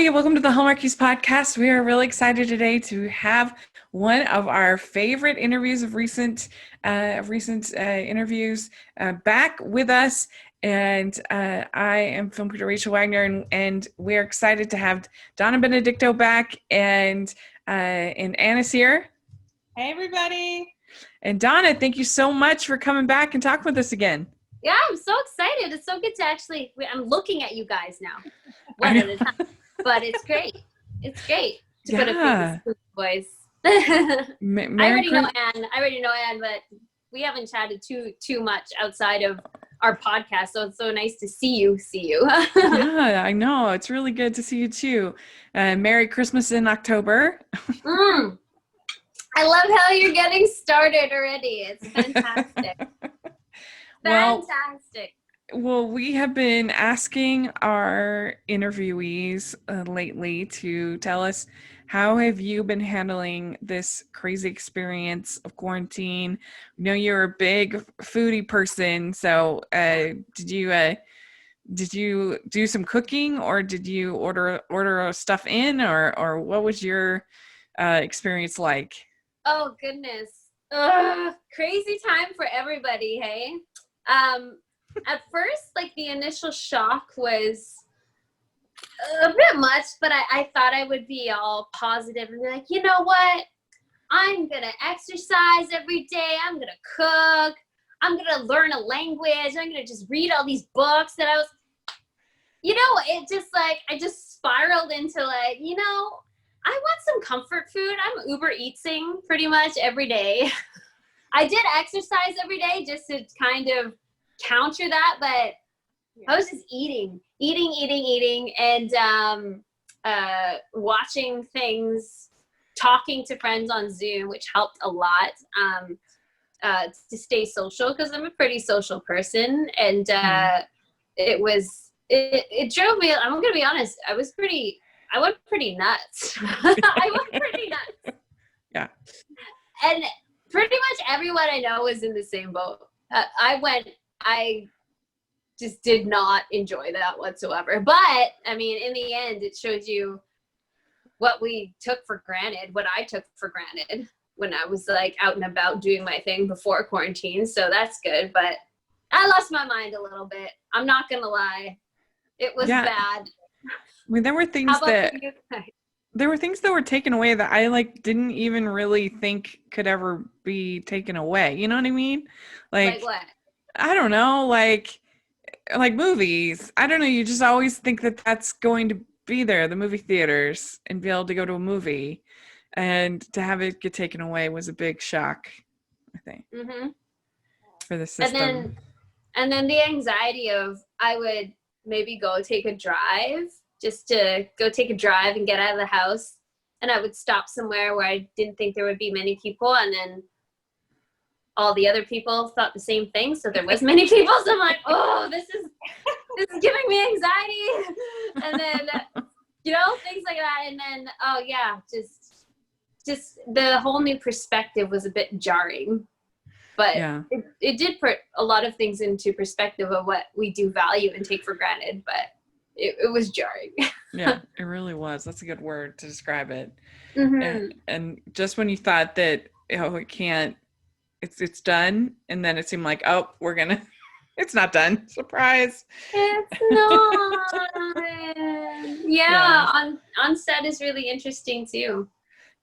everybody. Welcome to the Hallmark podcast. We are really excited today to have one of our favorite interviews of recent interviews back with us. And I am film critic Rachel Wagner, and we're excited to have Donna Benedicto back, and Anna's here. Hey, everybody. And Donna, thank you so much for coming back and talking with us again. Yeah, I'm so excited. It's so good to I'm looking at you guys now. One at a time. But it's great. It's great to put a face to the voice. I already know Anne, but we haven't chatted too much outside of our podcast, so it's so nice to see you. Yeah, I know. It's really good to see you too. Merry Christmas in October. I love how you're getting started already. It's fantastic. Fantastic. Well, we have been asking our interviewees lately to tell us, how have you been handling this crazy experience of quarantine? We know you're a big foodie person, so did you do some cooking, or did you order stuff in, or what was your experience like? Oh goodness, crazy time for everybody, hey. At first, like, the initial shock was a bit much, but I thought I would be all positive and be like, you know what? I'm going to exercise every day. I'm going to cook. I'm going to learn a language. I'm going to just read all these books that it just like, I just spiraled into like, I want some comfort food. I'm Uber Eatsing pretty much every day. I did exercise every day just to kind of counter that, but I was just eating, and watching things, talking to friends on Zoom, which helped a lot to stay social, because I'm a pretty social person, and it drove me. I'm gonna be honest, I went pretty nuts. I went pretty nuts. Yeah. And pretty much everyone I know was in the same boat. I just did not enjoy that whatsoever. But, I mean, in the end, it shows you what we took for granted, what I took for granted when I was, like, out and about doing my thing before quarantine. So that's good. But I lost my mind a little bit. I'm not going to lie. It was bad. I mean, there were things that were taken away that I didn't even really think could ever be taken away. You know what I mean? Like what? I don't know, like movies. I don't know. You just always think that that's going to be there, the movie theaters, and be able to go to a movie, and to have it get taken away was a big shock, I think, for the system. And then the anxiety of, I would maybe go take a drive, just to go take a drive and get out of the house. And I would stop somewhere where I didn't think there would be many people. And then all the other people thought the same thing. So there was many people. So I'm like, oh, this is giving me anxiety. And then, things like that. And then, just the whole new perspective was a bit jarring. But it did put a lot of things into perspective of what we do value and take for granted. But it was jarring. Yeah, it really was. That's a good word to describe it. Mm-hmm. And just when you thought that, it can't, it's done, and then it seemed like, oh, it's not done. Surprise. It's not. Yeah. On set is really interesting too.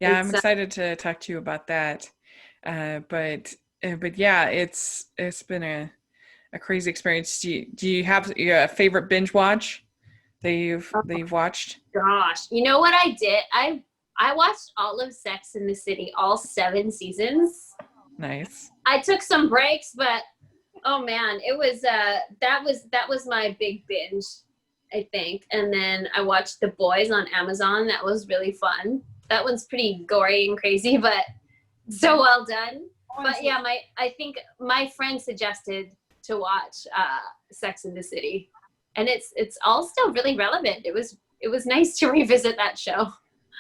Yeah, I'm excited to talk to you about that. But yeah, it's been a crazy experience. Do you have a favorite binge watch that you've watched? Gosh, you know what I did? I watched all of Sex and the City, all 7 seasons. Nice. I took some breaks, but oh man, it was that was my big binge, I think. And then I watched The Boys on Amazon. That was really fun. That one's pretty gory and crazy, but so well done. But yeah, I think my friend suggested to watch Sex and the City, and it's all still really relevant. It was nice to revisit that show.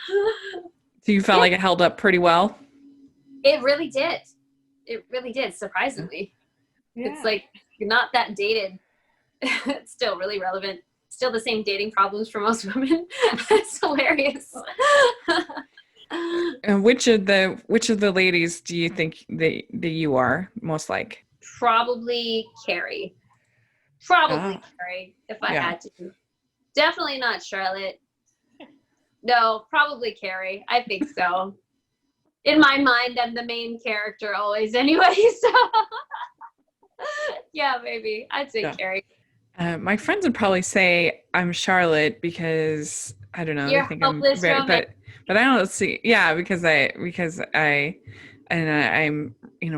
So you felt like it held up pretty well? It really did. It really did, surprisingly. Yeah. It's like, you're not that dated. It's still really relevant. still the same dating problems for most women. It's hilarious. And which of the ladies do you think that you are most like? Probably Carrie. Probably Ah. Carrie, if I Yeah. had to. Definitely not Charlotte. No, probably Carrie. I think so. In my mind, I'm the main character always anyway, so yeah, maybe. I'd say Yeah. Carrie. My friends would probably say I'm Charlotte because I don't know. They You're think I'm hopeless very, romantic. but I don't see. Yeah, because I'm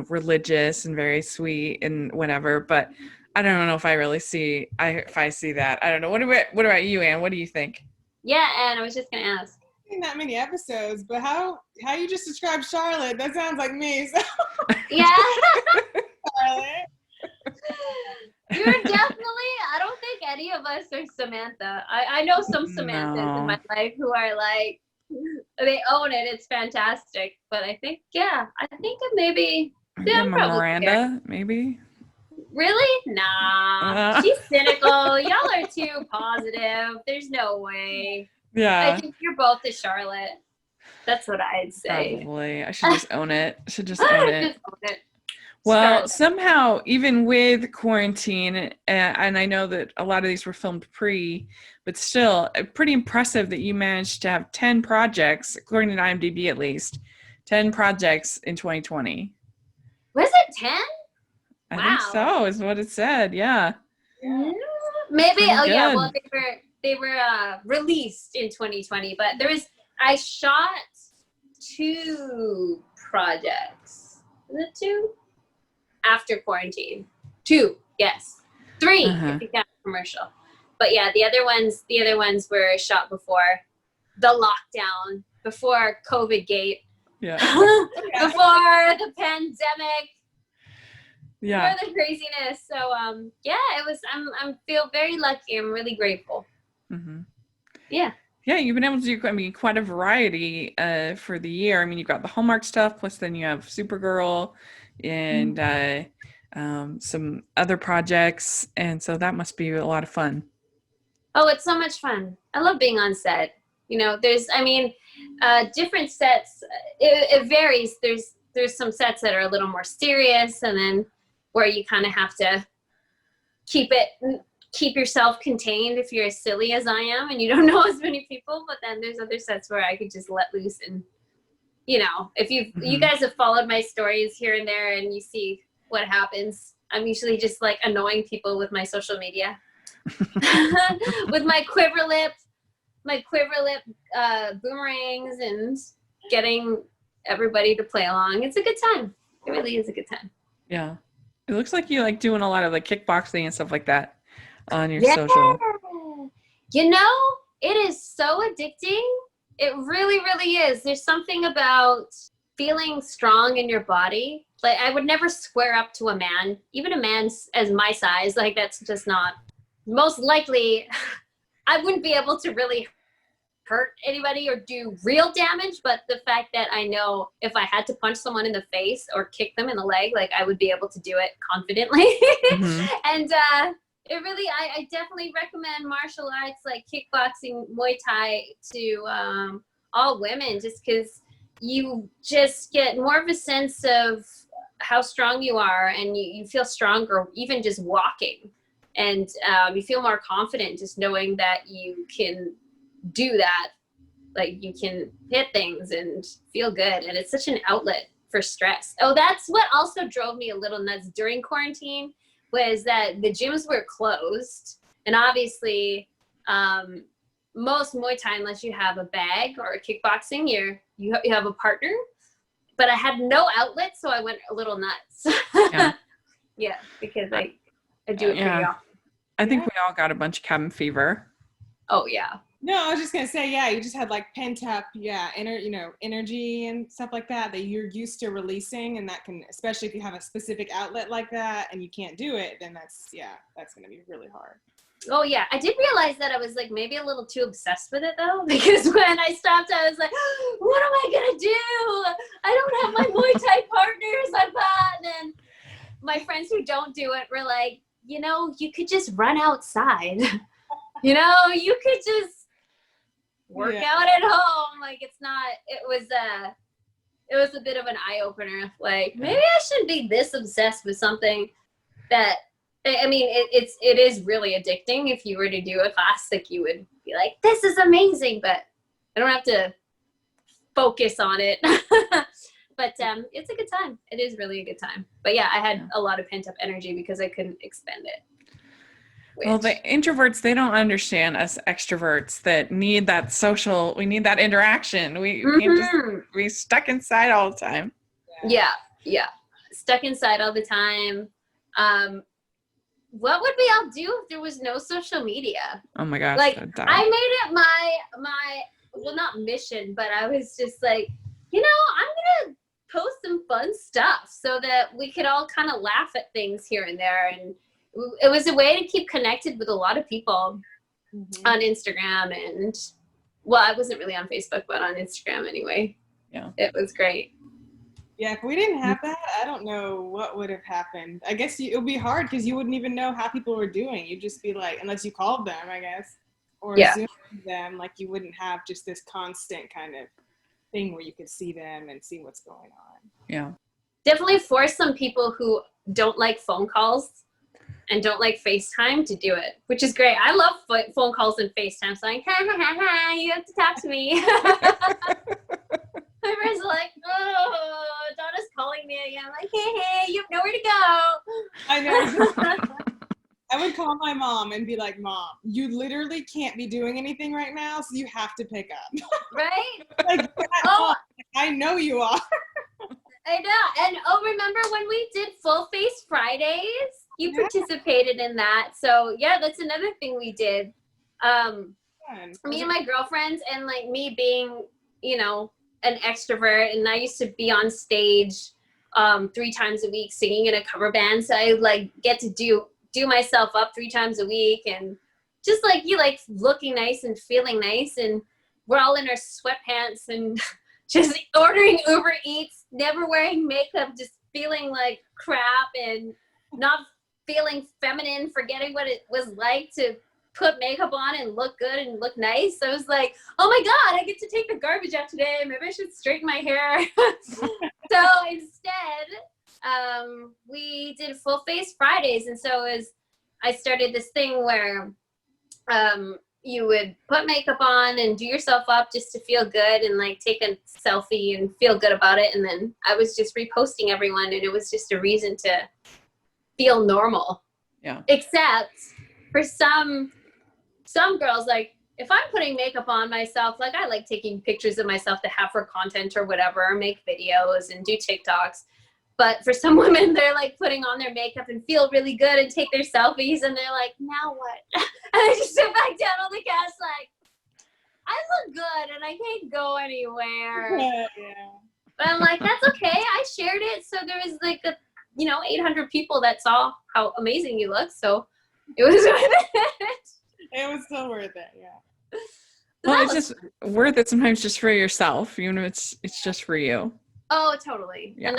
religious and very sweet and whatever. But I don't know if I really see. If I see that, I don't know. What about you, Anne? What do you think? Yeah, and I was just gonna ask. Seen that many episodes, but how you just described Charlotte, that sounds like me. So Yeah. Charlotte. You're definitely, I don't think any of us are Samantha. I know some Samanthas in my life who are like, they own it. It's fantastic. But I think, maybe, yeah, I'm a probably Miranda, maybe. Really? Nah. She's cynical. Y'all are too positive. There's no way. Yeah. I think you're both a Charlotte. That's what I'd say. Probably. I should just own it. Just own it. Just own it. Well, Charlotte. somehow, even with quarantine, and I know that a lot of these were filmed but still, pretty impressive that you managed to have 10 projects, according to IMDb at least, 10 projects in 2020. Was it 10? I think so, is what it said. Yeah. Maybe. Pretty Oh, yeah. good. Well, they were released in 2020, but I shot 2 projects. Was it 2? After quarantine. 2, yes. 3 if you count commercial. But yeah, the other ones were shot before the lockdown, before COVID gate. Yeah. Before the pandemic. Yeah. For the craziness. So yeah, it was I'm feel very lucky. I'm really grateful. Mm-hmm. Yeah. Yeah, you've been able to do, quite a variety for the year. I mean, you've got the Hallmark stuff, plus then you have Supergirl and some other projects, and so that must be a lot of fun. Oh, it's so much fun. I love being on set. There's different sets. It varies. There's some sets that are a little more serious, and then where you kind of have to keep yourself contained if you're as silly as I am and you don't know as many people. But then there's other sets where I could just let loose and, if you guys have followed my stories here and there and you see what happens, I'm usually just like annoying people with my social media, with my quiver lip boomerangs and getting everybody to play along. It's a good time. It really is a good time. Yeah. It looks like you like doing a lot of like kickboxing and stuff like that on your social. It is so addicting. It really, really is. There's something about feeling strong in your body. Like, I would never square up to a man, even a man as my size. Like, that's just not, most likely, I wouldn't be able to really hurt anybody or do real damage. But the fact that I know if I had to punch someone in the face or kick them in the leg, like, I would be able to do it confidently. Mm-hmm. And it really, I definitely recommend martial arts like kickboxing, Muay Thai to all women, just because you just get more of a sense of how strong you are, and you feel stronger even just walking, and you feel more confident just knowing that you can do that. Like, you can hit things and feel good, and it's such an outlet for stress. Oh, that's what also drove me a little nuts during quarantine, was that the gyms were closed, and obviously most Muay Thai, unless you have a bag, or kickboxing, you have a partner. But I had no outlet, so I went a little nuts. Yeah. Yeah, because I do it pretty often. I think we all got a bunch of cabin fever. Oh yeah. No, I was just gonna say, yeah, you just had like pent up, energy and stuff like that you're used to releasing, and that can, especially if you have a specific outlet like that and you can't do it, then that's gonna be really hard. Oh yeah, I did realize that I was like maybe a little too obsessed with it though, because when I stopped, I was like, what am I gonna do? I don't have my Muay Thai partners. I'm bad. And my friends who don't do it were like, you could just run outside. You know, you could just work out at home. Like it was a bit of an eye-opener. Like, maybe I shouldn't be this obsessed with something that, I mean, it is really addicting. If you were to do a class, like, you would be like, this is amazing, but I don't have to focus on it. But it's a good time. It is really a good time. But yeah, I had a lot of pent-up energy because I couldn't expend it. Well, the introverts, they don't understand us extroverts that need that social, we need that interaction. We can't just be stuck inside all the time. Yeah. Stuck inside all the time. What would we all do if there was no social media? Oh my gosh. Like, I made it my well, not mission, but I was just like, I'm going to post some fun stuff so that we could all kind of laugh at things here and there. And it was a way to keep connected with a lot of people on Instagram. And, well, I wasn't really on Facebook, but on Instagram anyway. Yeah. It was great. Yeah, if we didn't have that, I don't know what would have happened. I guess it would be hard because you wouldn't even know how people were doing. You'd just be like, unless you called them, I guess, or Zoomed them, like you wouldn't have just this constant kind of thing where you could see them and see what's going on. Yeah. Definitely force some people who don't like phone calls and don't like FaceTime to do it, which is great. I love phone calls and FaceTime. So like, ha, you have to talk to me. My friends are like, oh, Donna's calling me again. I'm like, hey, you have nowhere to go. I know. I would call my mom and be like, Mom, you literally can't be doing anything right now, so you have to pick up. Right? Like, I know you are. I know. And remember when we did Full Face Fridays? You participated in that. So yeah, that's another thing we did. Me and my girlfriends, and like me being, an extrovert, and I used to be on stage 3 times a week singing in a cover band. So I like get to do myself up 3 times a week, and just like you like looking nice and feeling nice, and we're all in our sweatpants and just ordering Uber Eats, never wearing makeup, just feeling like crap and not feeling feminine, forgetting what it was like to put makeup on and look good and look nice. I was like, oh my God, I get to take the garbage out today. Maybe I should straighten my hair. So instead, we did Full Face Fridays. And so I started this thing where you would put makeup on and do yourself up just to feel good and like take a selfie and feel good about it. And then I was just reposting everyone, and it was just a reason to feel normal. Yeah. Except for some girls, like if I'm putting makeup on myself, like I like taking pictures of myself to have for content or whatever, or make videos and do TikToks. But for some women, they're like putting on their makeup and feel really good and take their selfies, and they're like, now what? And I just sit back down on the couch like, I look good and I can't go anywhere. Yeah. But I'm like, that's okay. I shared it. So there was like 800 people that saw how amazing you look. So it was worth it. It was still worth it, yeah. Well, it's just worth it sometimes just for yourself, even if it's just for you. Oh, totally. Yeah. And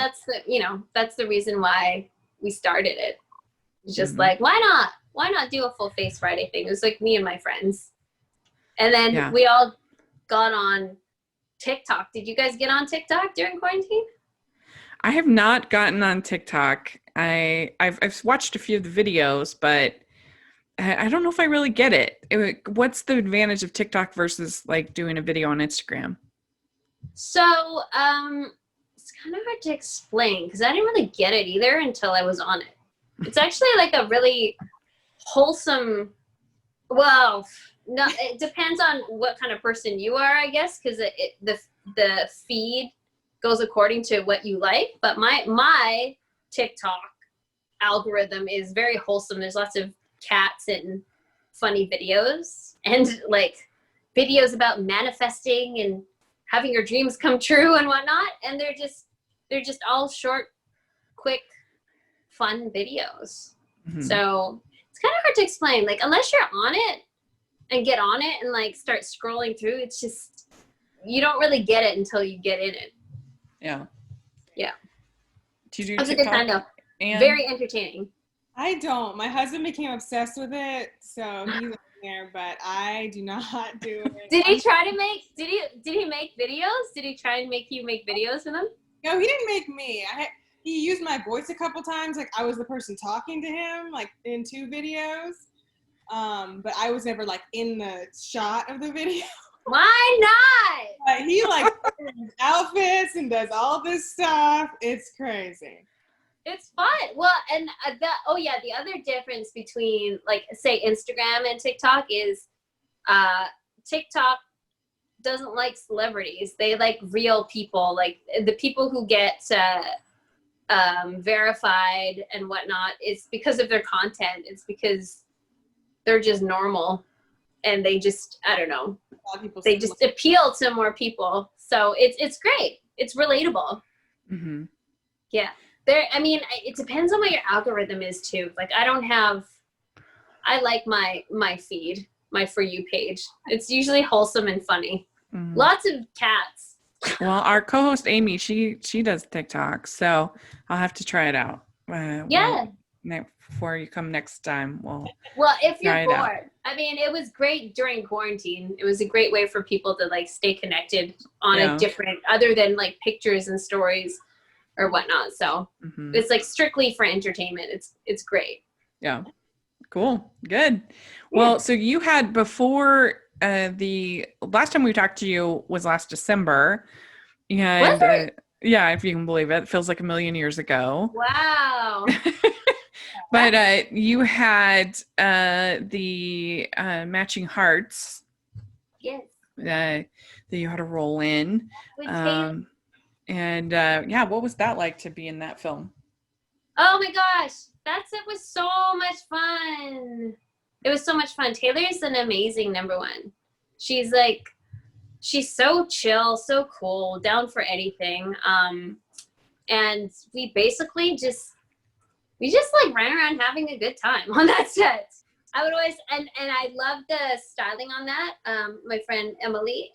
that's the reason why we started it. It's just like, why not? Why not do a Full Face Friday thing? It was like me and my friends. And then we all got on TikTok. Did you guys get on TikTok during quarantine? I have not gotten on TikTok. I've watched a few of the videos, but I don't know if I really get it. What's the advantage of TikTok versus like doing a video on Instagram? So, it's kind of hard to explain because I didn't really get it either until I was on it. It's actually like a really wholesome, well, no, it depends on what kind of person you are, I guess, because the feed goes according to what you like. But my TikTok algorithm is very wholesome. There's lots of cats and funny videos and like videos about manifesting and having your dreams come true and whatnot. And they're just all short, quick, fun videos. Mm-hmm. So it's kind of hard to explain. Like unless you're on it and get on it and like start scrolling through, it's just, you don't really get it until you get in it. Yeah. Yeah. Do you do It was TikTok? a good time though. And very entertaining. I don't. My husband became obsessed with it, so he's there, but I do not do it. Did he try to make? Did he make videos? Did he try and make you make videos with him? No, he didn't make me. He used my voice a couple times. Like I was the person talking to him, like in 2 videos. But I was never like in the shot of the video. Why not? But he like outfits and does all this stuff. It's crazy. It's fun. Well, and the other difference between like say Instagram and TikTok is TikTok doesn't like celebrities. They like real people, like the people who get verified and whatnot. It's because of their content. It's because they're just normal and they just, I don't know, they just appeal to more people. So it's great. It's relatable. Mm-hmm. Yeah. It depends on what your algorithm is too. Like I like my feed, my For You page. It's usually wholesome and funny. Mm-hmm. Lots of cats. Well, our co-host Amy, she does TikTok, so I'll have to try it out. Yeah. Before you come next time, well, if you're bored, it was great during quarantine. It was a great way for people to like stay connected on a different, other than like pictures and stories or whatnot. So it's like strictly for entertainment. It's great. Yeah. Cool. Good. Well, so you had before the last time we talked to you was last December. And yeah, if you can believe it, it feels like a million years ago. Wow. But you had the matching hearts. Yes. That you had to roll in. What was that like to be in that film? Oh my gosh, it was so much fun. It was so much fun. Taylor's an amazing number one. She's so chill, so cool, down for anything. And we basically just like ran around having a good time on that set. I would always, and I love the styling on that. My friend Emily,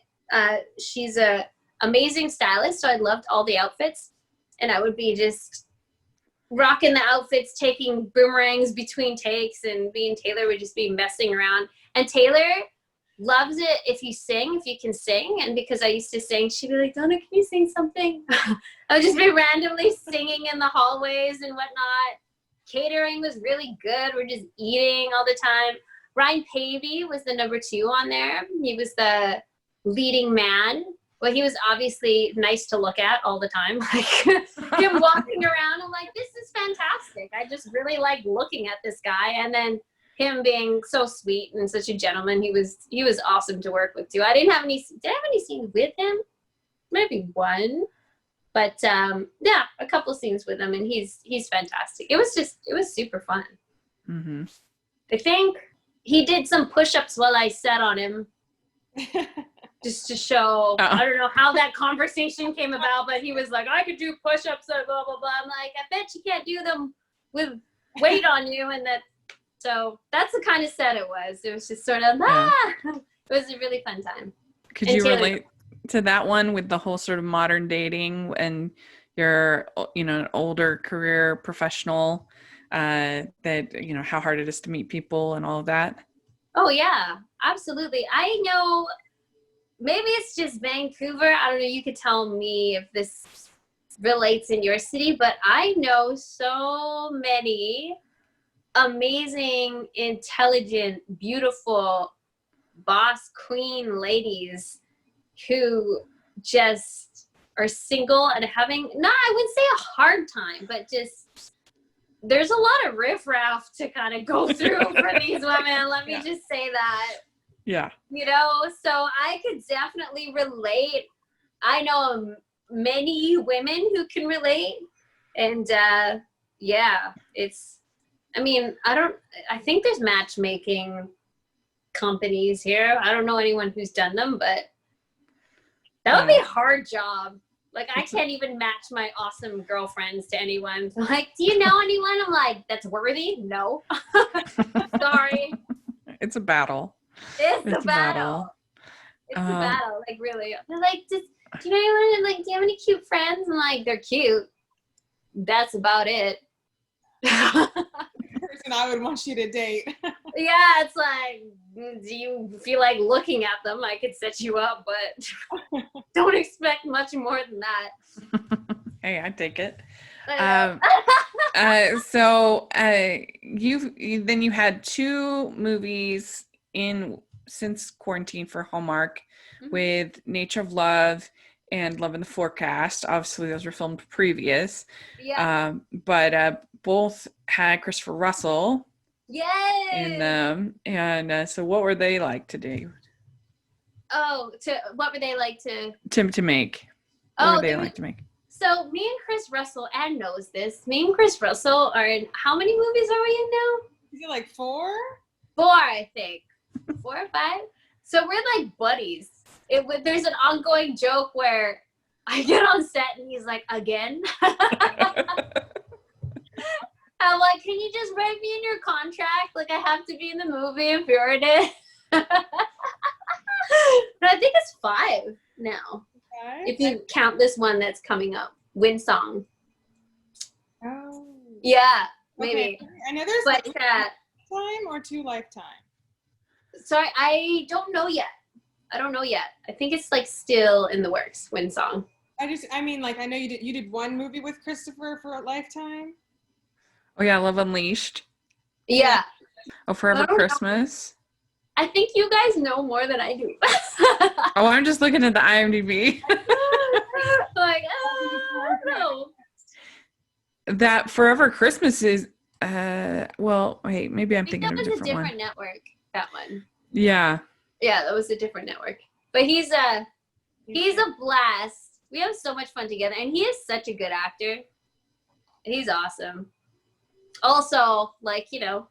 she's a amazing stylist, so I loved all the outfits, and I would be just rocking the outfits, taking boomerangs between takes, and me and Taylor would just be messing around. And Taylor loves it if you can sing, and because I used to sing, she'd be like, Donna, can you sing something? I would just be randomly singing in the hallways and whatnot. Catering was really good. We're just eating all the time. Ryan Pavey was the number 2 on there. He was the leading man. Well, he was obviously nice to look at all the time. Like him walking around, I'm like, this is fantastic. I just really like looking at this guy. And then him being so sweet and such a gentleman, he was awesome to work with too. Did I have any scenes with him? Maybe one. But a couple scenes with him, and he's fantastic. It was super fun. Mm-hmm. I think he did some push-ups while I sat on him, just to show. I don't know how that conversation came about, but he was like, I could do push-ups and blah blah blah. I'm like, I bet you can't do them with weight on you, and that. So that's the kind of set it was. It was just sort of It was a really fun time. Could you relate to that one with the whole sort of modern dating and you're, an older career professional, that, how hard it is to meet people and all of that? Oh yeah, absolutely. I know maybe it's just Vancouver. I don't know. You could tell me if this relates in your city, but I know so many amazing, intelligent, beautiful boss queen ladies who just are single and having, I wouldn't say a hard time, but just there's a lot of riffraff to kind of go through for these women. Let me just say that. Yeah. So I could definitely relate. I know many women who can relate. And I think there's matchmaking companies here. I don't know anyone who's done them, but that would be a hard job. Like, I can't even match my awesome girlfriends to anyone. Like, do you know anyone? I'm like, that's worthy? No. Sorry. It's a battle. It's a battle. It's a battle. Like, really. They're like, do you know anyone? Like, do you have any cute friends? I'm like, they're cute. That's about it. person I would want you to date. Yeah, it's like, do you feel like looking at them? I could set you up, but don't expect much more than that. Hey, I take it. I You had 2 movies in since quarantine for Hallmark Mhm. with Nature of Love and Love in the Forecast. Obviously, those were filmed previous. Yeah. But both had Christopher Russell in Yay! them. And so what were they like to do? What were they like to? To make? What were they were, like to make? So me and Chris Russell, Ann knows this. Me and Chris Russell are in, how many movies are we in now? Is it like 4? 4, I think. 4 or 5. So we're like buddies. There's an ongoing joke where I get on set and he's like, again? I'm like, can you just write me in your contract? Like, I have to be in the movie if you're in it. But I think it's 5 now. Okay. If you count this one that's coming up, Wind Song. Oh. Yeah, maybe. Okay. I know there's But Lifetime or 2 Lifetime. so I don't know yet. I don't know yet. I think it's like still in the works. Wind Song. I mean, like, I know you did 1 movie with Christopher for a Lifetime. Oh yeah, Love Unleashed. Yeah. Oh, Forever I don't know. Christmas. I think you guys know more than I do. Oh, I'm just looking at the IMDb. Like, I don't know. That Forever Christmas is well, wait, maybe I'm I think thinking that of a was a different different one. network. That one. Yeah. Yeah, that was a different network. But he's a blast. We have so much fun together, and he is such a good actor. He's awesome. Also, like, you know,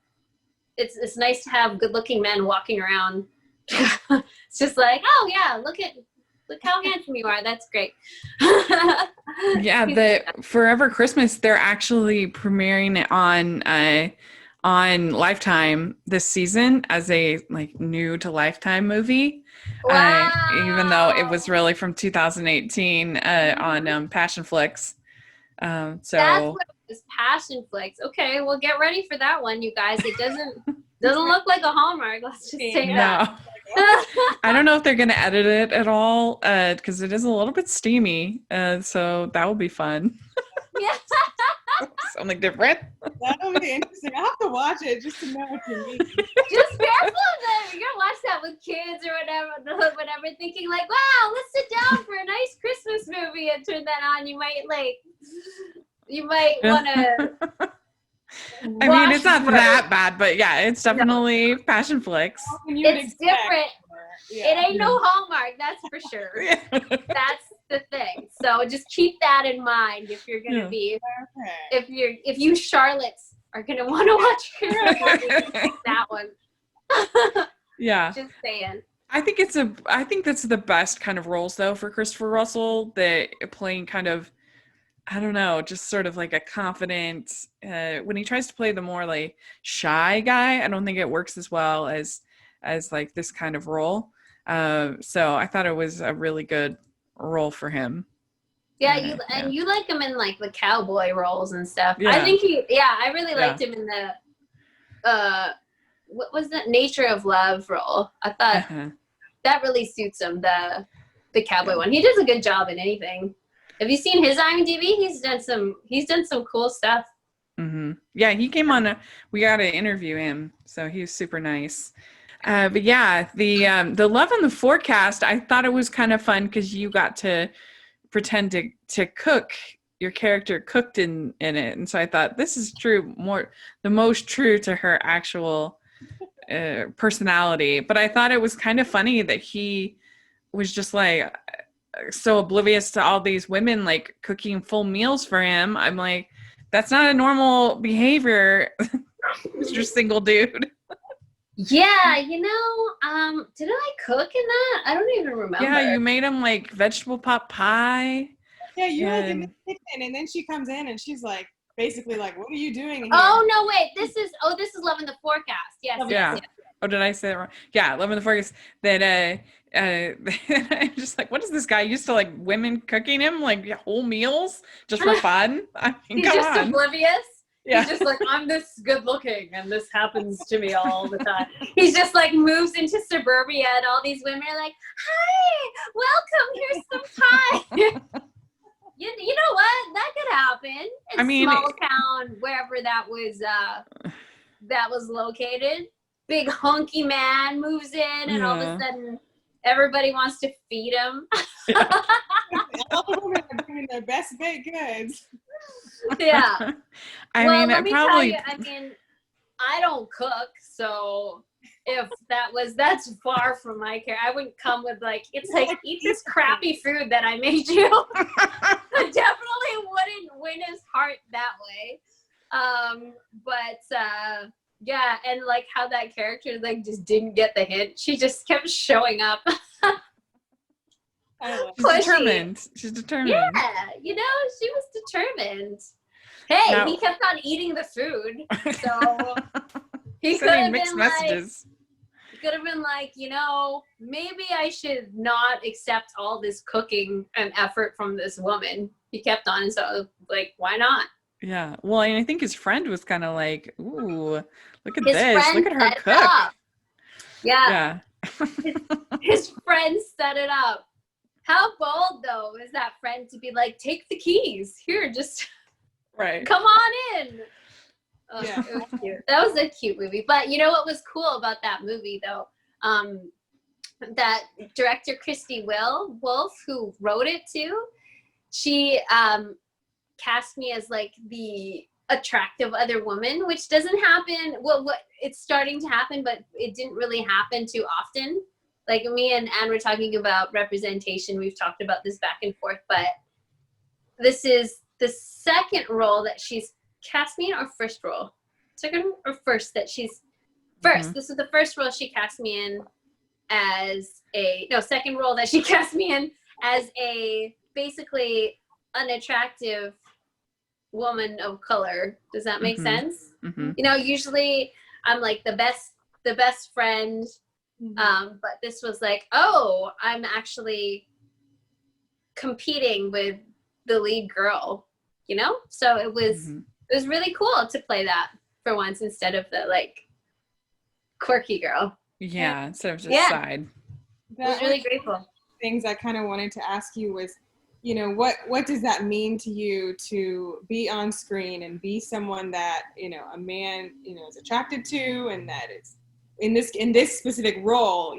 it's nice to have good-looking men walking around. It's just like, oh yeah, look how handsome you are. That's great. Yeah, the Forever Christmas, they're actually premiering it on Lifetime this season as a like new to Lifetime movie. Wow. Even though it was really from 2018 on Passion Flicks. That's So what it was, Passion Flicks. Okay, well, get ready for that one, you guys. It doesn't look like a Hallmark. Let's just say that. no. I don't know if they're going to edit it at all because it is a little bit steamy. So that will be fun. Yeah. Something different. That'll be interesting. I'll have to watch it just to know what you mean. Just careful that you're gonna watch that with kids or whatever, thinking like, wow, let's sit down for a nice Christmas movie and turn that on. You might want to. I mean, it's not that bad, but yeah, it's definitely Passion Flicks. It's different. Yeah. It ain't no Hallmark, that's for sure. That's the thing. So just keep that in mind if you're gonna be, if you Charlottes are gonna want to watch Christmas movies, pick that one. Yeah. Just saying. I think that's the best kind of roles though for Christopher Russell, that playing kind of, I don't know, just sort of like a confident, when he tries to play the more like shy guy, I don't think it works as well as like this kind of role. So I thought it was a really good role for him. Yeah, you like him in like the cowboy roles and stuff. Yeah. I think I really liked him in the what was that Nature of Love role. I thought that really suits him, the cowboy one. He does a good job in anything. Have you seen his IMDb? He's done some cool stuff. Mm-hmm. Yeah, he came on. We got to interview him, so he was super nice. But yeah, the Love in the Forecast, I thought it was kind of fun because you got to pretend to cook. Your character cooked in it, and so I thought this is the most true to her actual personality. But I thought it was kind of funny that he was just like so oblivious to all these women like cooking full meals for him. I'm like, that's not a normal behavior, Mr. Single Dude. Yeah, did I cook in that? I don't even remember. Yeah, you made him like vegetable pot pie. Yeah, you're like in the kitchen, and then she comes in and she's like, basically like, what are you doing here? Oh no, wait, this is Love in the Forecast. Yes. Yeah. Yes. Oh, did I say that wrong? Yeah, Love in the Forecast. That I'm just like, what is this guy used to like women cooking him like whole meals just for fun? I mean, He's come just on. oblivious. Yeah. He's just like, I'm this good looking and this happens to me all the time. He's just like moves into suburbia and all these women are like, hi, welcome, here's some pie. You know what? That could happen in small town, wherever that was located. Big hunky man moves in and all of a sudden everybody wants to feed him. All the women are bringing their best baked goods. Yeah. Let me tell probably... you, I mean, I don't cook, so if that's far from my care. I wouldn't come with like, it's like, eat this crappy food that I made you. I definitely wouldn't win his heart that way. Yeah, and like how that character like just didn't get the hint. She just kept showing up. She's determined. Yeah, she was determined. Hey, he kept on eating the food, so he could have been messages. He could have been like, maybe I should not accept all this cooking and effort from this woman. He kept on, so like, why not? Yeah. Well, and I think his friend was kind of like, ooh, look at this. Look at her cook. Yeah. His friend set it up. How bold, though, is that friend to be like, take the keys. Here, just come on in. Oh, yeah. It was cute. That was a cute movie. But you know what was cool about that movie, though? That director, Christy Wolf, who wrote it, too, she cast me as, like, the attractive other woman, which doesn't happen. Well, it's starting to happen, but it didn't really happen too often. Like, me and Anne were talking about representation. We've talked about this back and forth, but this is the second role that she's cast me in, or first role? Second or first that she's... First. Mm-hmm. This is the first role she cast me in as a... No, second role that she cast me in as a basically unattractive woman of color. Does that make sense? Mm-hmm. Usually I'm like the best friend. Mm-hmm. But this was like, oh, I'm actually competing with the lead girl, So it was really cool to play that for once instead of the like quirky girl. Yeah, instead of just side. I was really grateful. Things I kind of wanted to ask you was, what does that mean to you to be on screen and be someone that, a man, is attracted to, and that is in this specific role,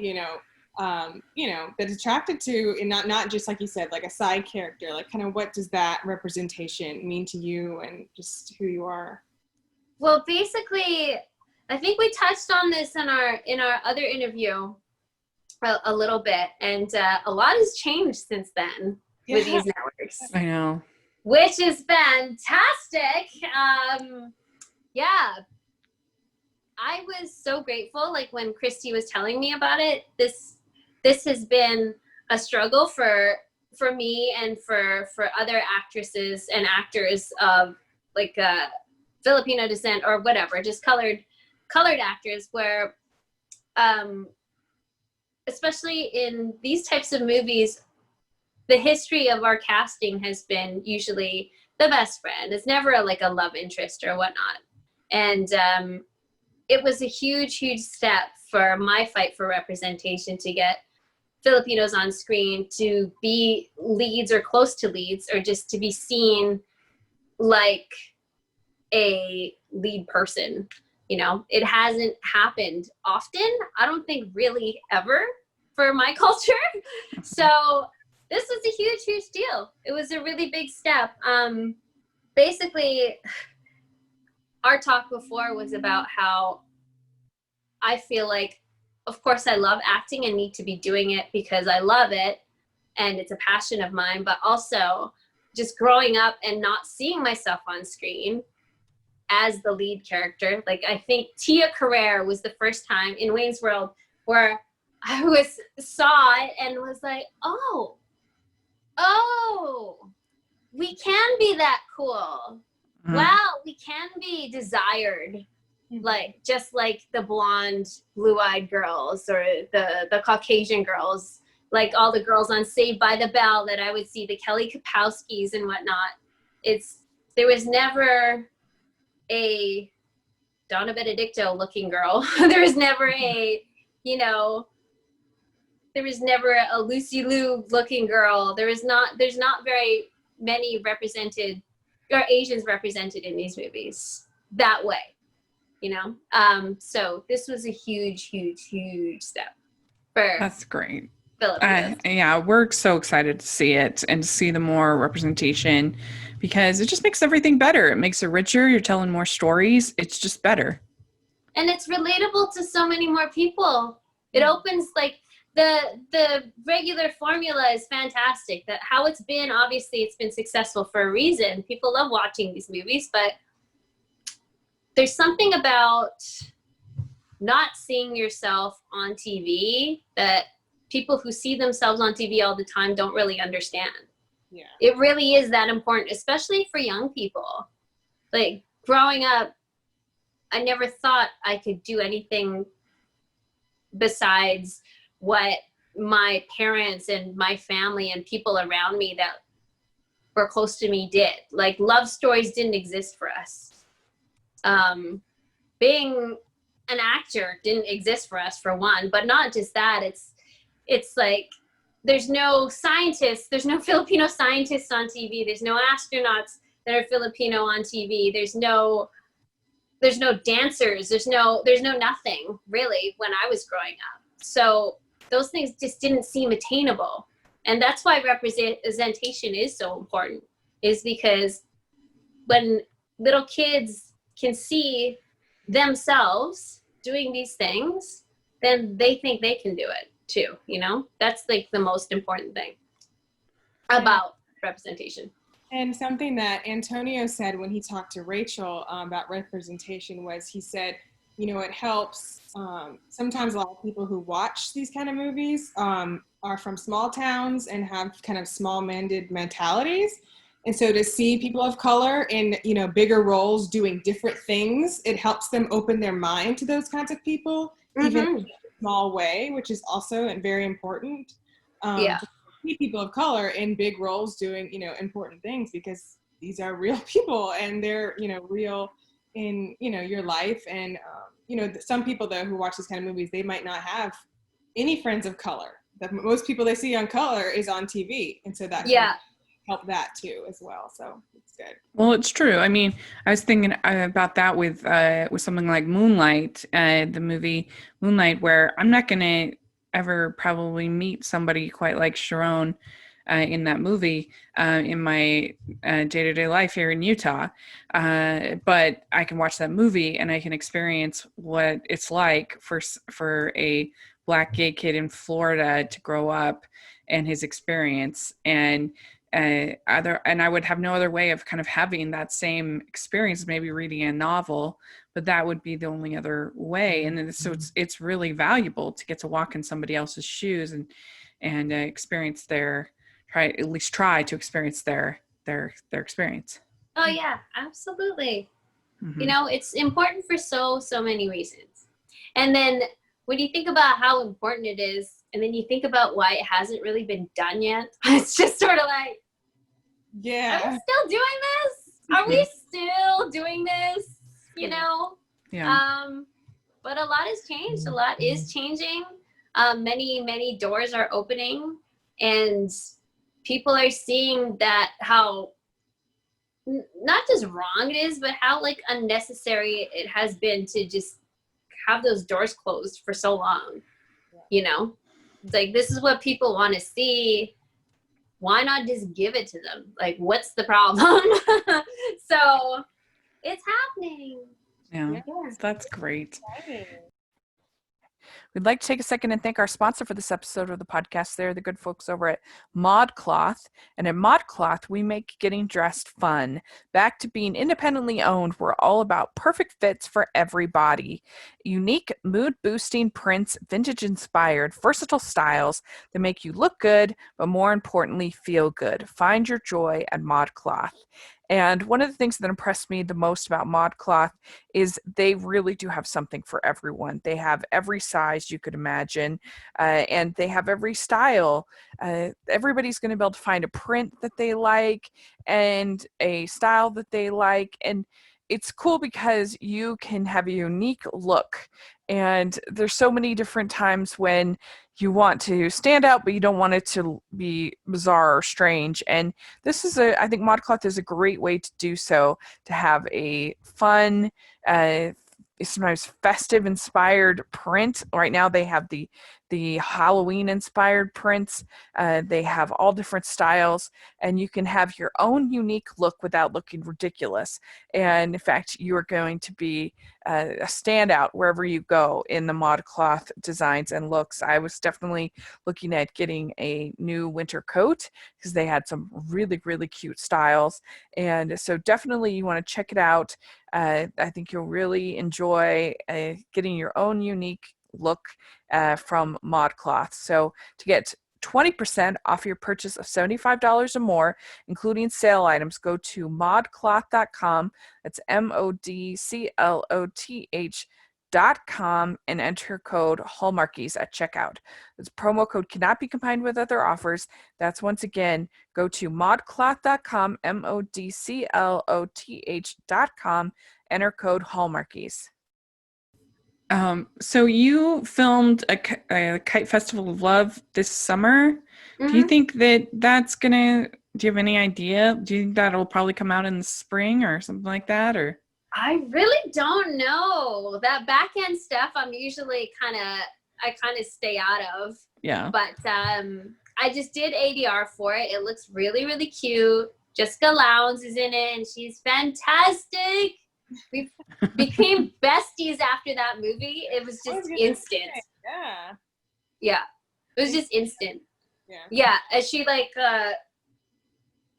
that's attracted to, and not just like you said, like a side character, like kind of what does that representation mean to you and just who you are? Well, basically, I think we touched on this in our other interview a little bit, and a lot has changed since then with these networks. I know. Which is fantastic. Yeah. I was so grateful, like when Christy was telling me about it. This has been a struggle for me and for other actresses and actors of like Filipino descent or whatever, just colored actors, where especially in these types of movies, the history of our casting has been usually the best friend. It's never a love interest or whatnot. And it was a huge, huge step for my fight for representation to get Filipinos on screen to be leads or close to leads, or just to be seen like a lead person. It hasn't happened often. I don't think really ever for my culture. So this was a huge, huge deal. It was a really big step. Basically, our talk before was about how I feel like, of course, I love acting and need to be doing it because I love it and it's a passion of mine, but also just growing up and not seeing myself on screen as the lead character. Like, I think Tia Carrere was the first time in Wayne's World where I saw it and was like, oh, we can be that cool. Mm-hmm. Wow, we can be desired. Like, just like the blonde, blue-eyed girls or the Caucasian girls, like all the girls on Saved by the Bell that I would see, the Kelly Kapowskis and whatnot. There was never a Donna Benedicto looking girl. There was never a, there was never a Lucy Liu looking girl. There's not very many represented or Asians represented in these movies that way, So this was a huge, huge, huge step for That's great. Filipinos. Yeah, we're so excited to see it and to see the more representation because it just makes everything better. It makes it richer. You're telling more stories. It's just better. And it's relatable to so many more people. It opens like the regular formula is fantastic. That how it's been, obviously it's been successful for a reason. People love watching these movies, but there's something about not seeing yourself on TV that people who see themselves on TV all the time don't really understand. Yeah. It really is that important, especially for young people. Like growing up, I never thought I could do anything besides what my parents and my family and people around me that were close to me did. Like love stories didn't exist for us. Being an actor didn't exist for us, for one, but not just that. It's like there's no scientists, there's no Filipino scientists on TV. There's no astronauts that are Filipino on TV. There's no dancers. There's no nothing really when I was growing up. So those things just didn't seem attainable. And that's why representation is so important, is because when little kids can see themselves doing these things, then they think they can do it too, That's like the most important thing about representation. And something that Antonio said when he talked to Rachel about representation was, he said, it helps. Sometimes a lot of people who watch these kind of movies are from small towns and have kind of small-minded mentalities. And so to see people of color in, bigger roles doing different things, it helps them open their mind to those kinds of people, even in a small way, which is also very important. Yeah. To see people of color in big roles doing, important things, because these are real people and they're, real in, your life. And, some people though who watch these kind of movies, they might not have any friends of color. Most people they see on color is on TV. And so that can help that too as well. So it's good. Well, it's true. I mean, I was thinking about that with something like Moonlight, the movie Moonlight, where I'm not going to ever probably meet somebody quite like Sharon in that movie in my day-to-day life here in Utah. But I can watch that movie and I can experience what it's like for a Black gay kid in Florida to grow up and his experience. And I would have no other way of kind of having that same experience, maybe reading a novel, but that would be the only other way. And then, so it's really valuable to get to walk in somebody else's shoes and experience try to experience their experience. Oh yeah, absolutely. Mm-hmm. It's important for so many reasons. And then when you think about how important it is, and then you think about why it hasn't really been done yet, it's just sort of like, yeah, are we still doing this? Are we still doing this? Yeah. But a lot has changed. A lot is changing. Many doors are opening, and people are seeing that how not just wrong it is, but how like unnecessary it has been to just have those doors closed for so long. It's like, this is what people want to see. Why not just give it to them? Like, what's the problem? So it's happening. Yeah. That's great. We'd like to take a second and thank our sponsor for this episode of the podcast. They're the good folks over at ModCloth. And at ModCloth, we make getting dressed fun. Back to being independently owned, we're all about perfect fits for every body. Unique, mood-boosting prints, vintage-inspired, versatile styles that make you look good, but more importantly, feel good. Find your joy at ModCloth. And one of the things that impressed me the most about ModCloth is they really do have something for everyone. They have every size you could imagine, and they have every style. Everybody's going to be able to find a print that they like and a style that they like. And it's cool because you can have a unique look, and there's so many different times when you want to stand out, but you don't want it to be bizarre or strange. And this is I think ModCloth is a great way to do so, to have a fun, uh, sometimes festive inspired print. Right now they have the Halloween inspired prints. They have all different styles, and you can have your own unique look without looking ridiculous. And in fact, you are going to be a standout wherever you go in the ModCloth designs and looks. I was definitely looking at getting a new winter coat because they had some really, really cute styles. And so definitely you want to check it out. I think you'll really enjoy getting your own unique look from ModCloth. So to get 20% off your purchase of $75 or more, including sale items, go to modcloth.com. That's modcloth.com and enter code Hallmarkies at checkout. This promo code cannot be combined with other offers. That's once again, go to modcloth.com, modcloth.com, enter code Hallmarkies. So you filmed a Kite Festival of Love this summer. Mm-hmm. Do you think that's gonna? Do you have any idea? Do you think that'll probably come out in the spring or something like that? Or I really don't know. That back end stuff, I'm usually I kind of stay out of. Yeah. But I just did ADR for it. It looks really, really cute. Jessica Lowndes is in it, and she's fantastic. We became besties after that movie. It was just instant. Yeah. It was just instant. Yeah. And she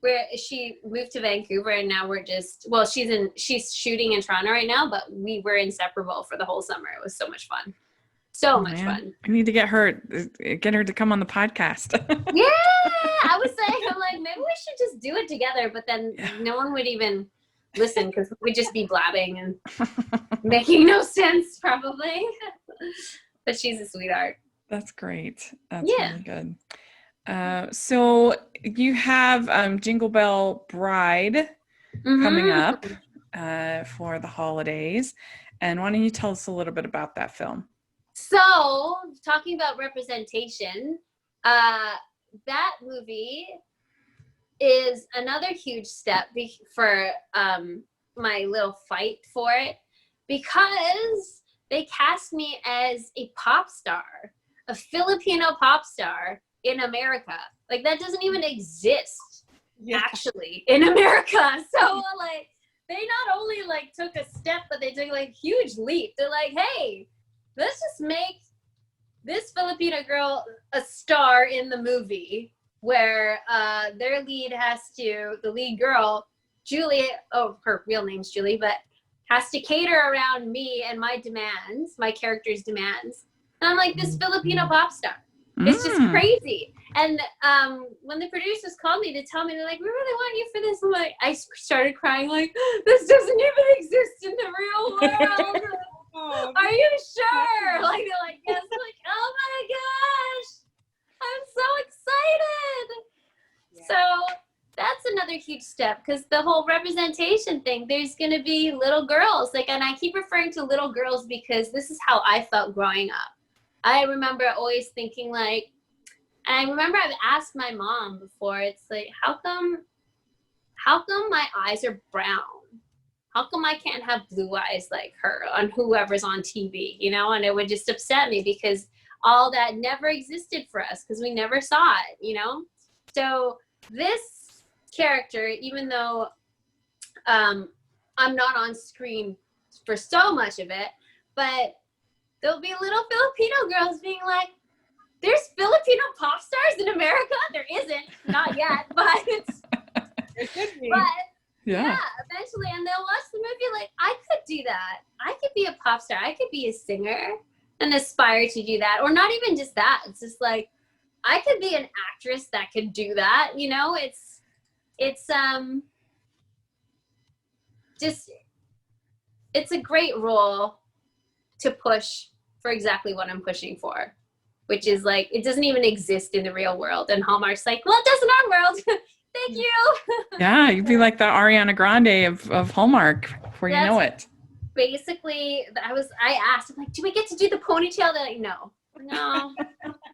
where she moved to Vancouver, and now we're just, well, she's shooting in Toronto right now, but we were inseparable for the whole summer. It was so much fun. So much fun. I need to get her to come on the podcast. Yeah. I was saying, I'm like, maybe we should just do it together, but then no one would even listen because we'd just be blabbing and making no sense probably. But she's a sweetheart. That's great. That's really good. So you have Jingle Bell Bride coming up for the holidays. And why don't you tell us a little bit about that film? So, talking about representation, that movie is another huge step for my little fight for it, because they cast me as a pop star, a Filipino pop star in America. Like, that doesn't even exist actually in America. So like, they not only like took a step, but they took like huge leap. They're like, hey, let's just make this Filipino girl a star in the movie, where their the lead girl, Julie, her real name's Julie, but has to cater around me and my demands, my character's demands. And I'm like, this Filipino pop star. It's just crazy. And when the producers called me to tell me, they're like, we really want you for this. I'm like, I started crying like, this doesn't even exist in the real world. Are you sure? Like, they're like, yes. I'm like, oh my gosh, I'm so excited. Yeah. So that's another huge step, because the whole representation thing, there's going to be little girls. Like, and I keep referring to little girls because this is how I felt growing up. I remember always thinking like, and I remember I've asked my mom before, it's like, how come my eyes are brown? How come I can't have blue eyes like her on whoever's on TV, you know? And it would just upset me because all that never existed for us because we never saw it, you know? So this character, even though I'm not on screen for so much of it, but there'll be little Filipino girls being like, there's Filipino pop stars in America? There isn't, not yet, but it could be. But yeah, eventually, and they'll watch the movie like, I could do that. I could be a pop star. I could be a singer and aspire to do that. Or not even just that. It's just like, I could be an actress that could do that. You know, it's a great role to push for exactly what I'm pushing for, which is like, it doesn't even exist in the real world. And Hallmark's like, well, it does in our world. Thank you. Yeah, you'd be like the Ariana Grande of Hallmark. before you know it. Basically, I asked, I'm like, do we get to do the ponytail? They're like, no.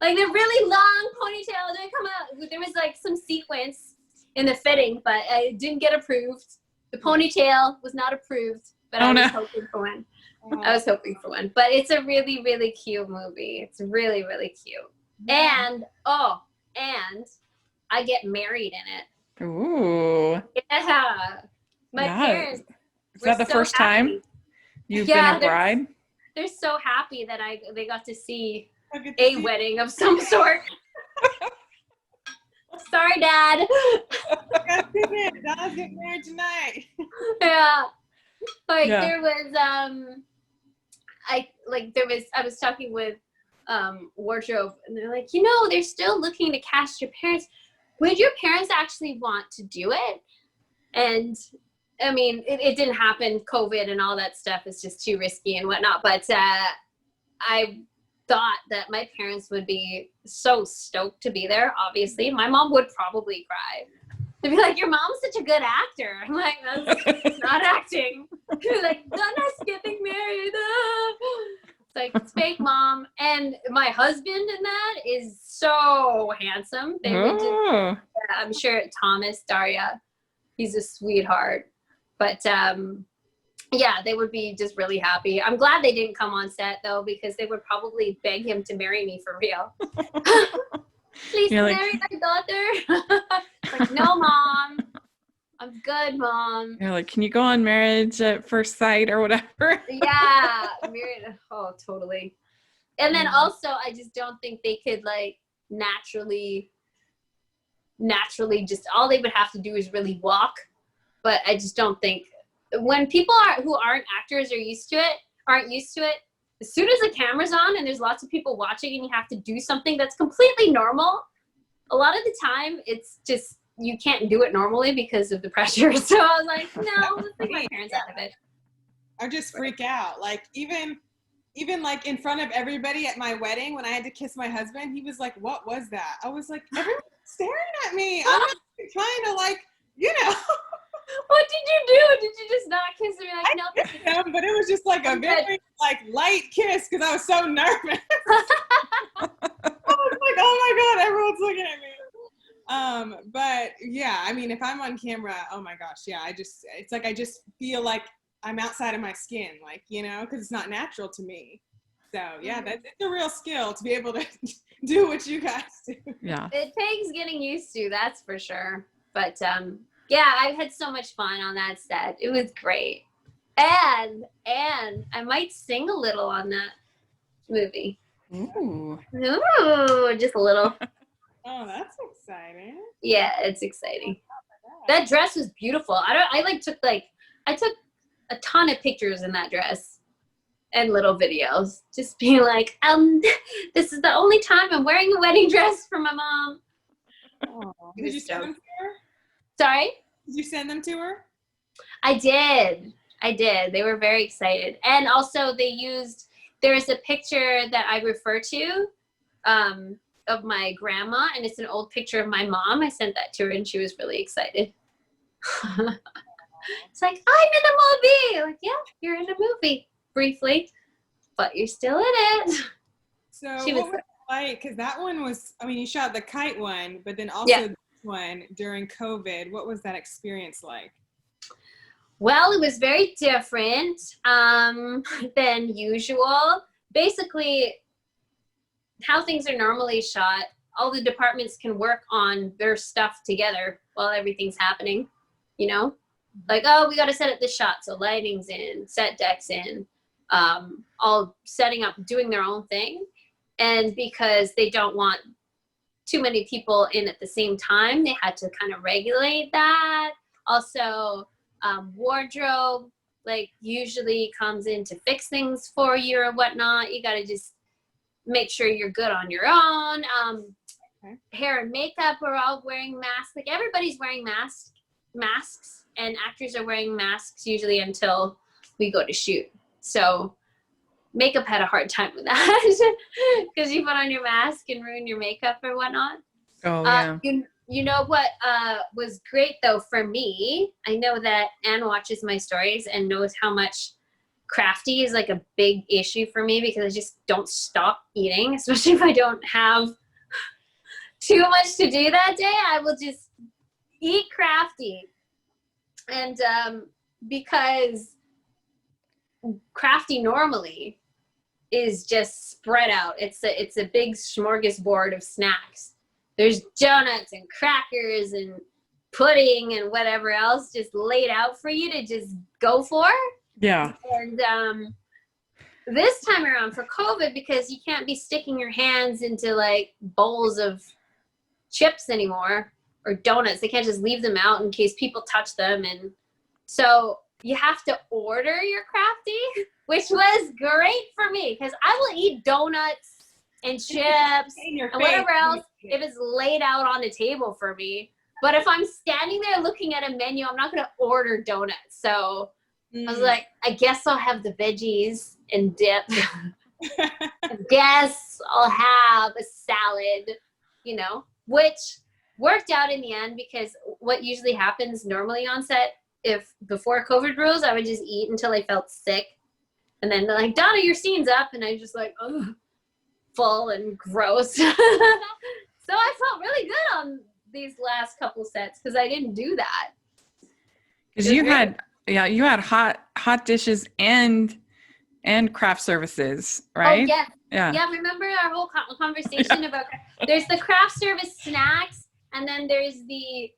Like the really long ponytail didn't come out. There was like some sequence in the fitting, but it didn't get approved. The ponytail was not approved, but I was hoping for one. I was hoping for one. But it's a really, really cute movie. It's really, really cute. And I get married in it. Ooh. Yeah. My parents. Is that the first time you've been a bride? They're so happy that they got to see a wedding of some sort. Sorry, Dad. Donna's getting married tonight. Yeah. There was I was talking with wardrobe, and they're like, they're still looking to cast your parents. Would your parents actually want to do it? And I mean, it didn't happen. COVID and all that stuff is just too risky and whatnot. But I thought that my parents would be so stoked to be there. Obviously, my mom would probably cry. They'd be like, "Your mom's such a good actor." I'm like, "That's not acting." They're like, "Donna's getting married." It's like, it's fake, Mom. And my husband in that is so handsome. I'm sure Thomas, Daria, he's a sweetheart. But yeah, they would be just really happy. I'm glad they didn't come on set though, because they would probably beg him to marry me for real. Please marry my daughter. Like, no, Mom. I'm good, Mom. You're like, can you go on Marriage at First Sight or whatever? Yeah, totally. And then also, I just don't think they could like naturally just, all they would have to do is really walk. But I just don't think, when people who aren't actors aren't used to it, as soon as the camera's on and there's lots of people watching and you have to do something that's completely normal, a lot of the time it's just, you can't do it normally because of the pressure. So I was like, no, let's take my parents out of it. I just freak out. Like even like in front of everybody at my wedding, when I had to kiss my husband, he was like, "What was that?" I was like, "Everyone's staring at me. I'm not trying to like, What did you do? Did you just not kiss me? Like, no. I kissed him, but it was just like a very like light kiss because I was so nervous. I was like, "Oh my God, everyone's looking at me." But yeah, I mean, if I'm on camera, oh my gosh, yeah, it's like I just feel like I'm outside of my skin, like, because it's not natural to me. So yeah, it's a real skill to be able to do what you guys do. Yeah. It takes getting used to, that's for sure. But yeah, I've had so much fun on that set. It was great. And I might sing a little on that movie. Ooh, Just a little. Oh, that's exciting. Yeah, it's exciting. That dress was beautiful. I took a ton of pictures in that dress and little videos, just being like, this is the only time I'm wearing a wedding dress for my mom. Oh, did you send them to her? Sorry? Did you send them to her? I did. They were very excited. And also there's a picture that I refer to, of my grandma, and it's an old picture of my mom. I sent that to her and she was really excited. It's like, I'm in a movie. Like, yeah, you're in a movie briefly, but you're still in it. So what was it like? Because that one was, I mean, you shot the kite one, but then also this one during COVID. What was that experience like? Well, it was very different than usual. Basically, how things are normally shot, all the departments can work on their stuff together while everything's happening, Like, oh, we got to set up this shot. So lighting's in, set decks in, all setting up, doing their own thing. And because they don't want too many people in at the same time, they had to kind of regulate that. Also, wardrobe, like, usually comes in to fix things for you or whatnot. You got to just make sure you're good on your own. Hair and makeup are all wearing masks. Like, everybody's wearing masks, and actors are wearing masks usually until we go to shoot. So makeup had a hard time with that because you put on your mask and ruin your makeup or whatnot. Oh, yeah. You know what was great though for me? I know that Anne watches my stories and knows how much crafty is like a big issue for me because I just don't stop eating, especially if I don't have too much to do that day. I will just eat crafty. And because crafty normally is just spread out. It's a big smorgasbord of snacks. There's donuts and crackers and pudding and whatever else just laid out for you to just go for. Yeah. And this time around for COVID, because you can't be sticking your hands into like bowls of chips anymore or donuts. They can't just leave them out in case people touch them. And so you have to order your crafty, which was great for me because I will eat donuts and chips and whatever else if it's laid out on the table for me. But if I'm standing there looking at a menu, I'm not going to order donuts. So I was like, I guess I'll have the veggies and dip. I guess I'll have a salad, you know, which worked out in the end because what usually happens normally on set, if before COVID rules, I would just eat until I felt sick. And then they're like, Donna, your scene's up. And I just like, oh, full and gross. So I felt really good on these last couple sets because I didn't do that. Because you had hot dishes and craft services, right? Oh, yes. Yeah. Remember our whole conversation about there's the craft service snacks and then there's the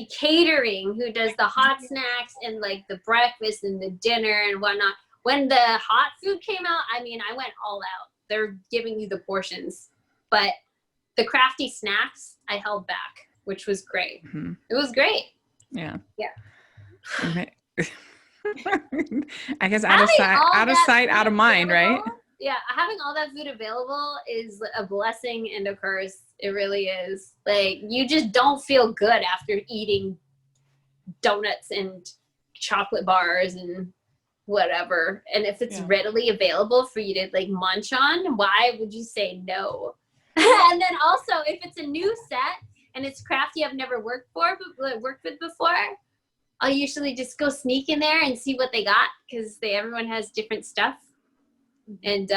catering who does the hot snacks and like the breakfast and the dinner and whatnot. When the hot food came out, I mean, I went all out. They're giving you the portions, but the crafty snacks I held back, which was great. Mm-hmm. It was great. Yeah. Yeah. I guess out of sight, out of mind, right? Yeah, having all that food available is a blessing and a curse. It really is. Like, you just don't feel good after eating donuts and chocolate bars and whatever. And if it's readily available for you to like munch on, why would you say no? And then also, if it's a new set and it's crafty I've never worked with before, I'll usually just go sneak in there and see what they got because everyone has different stuff. And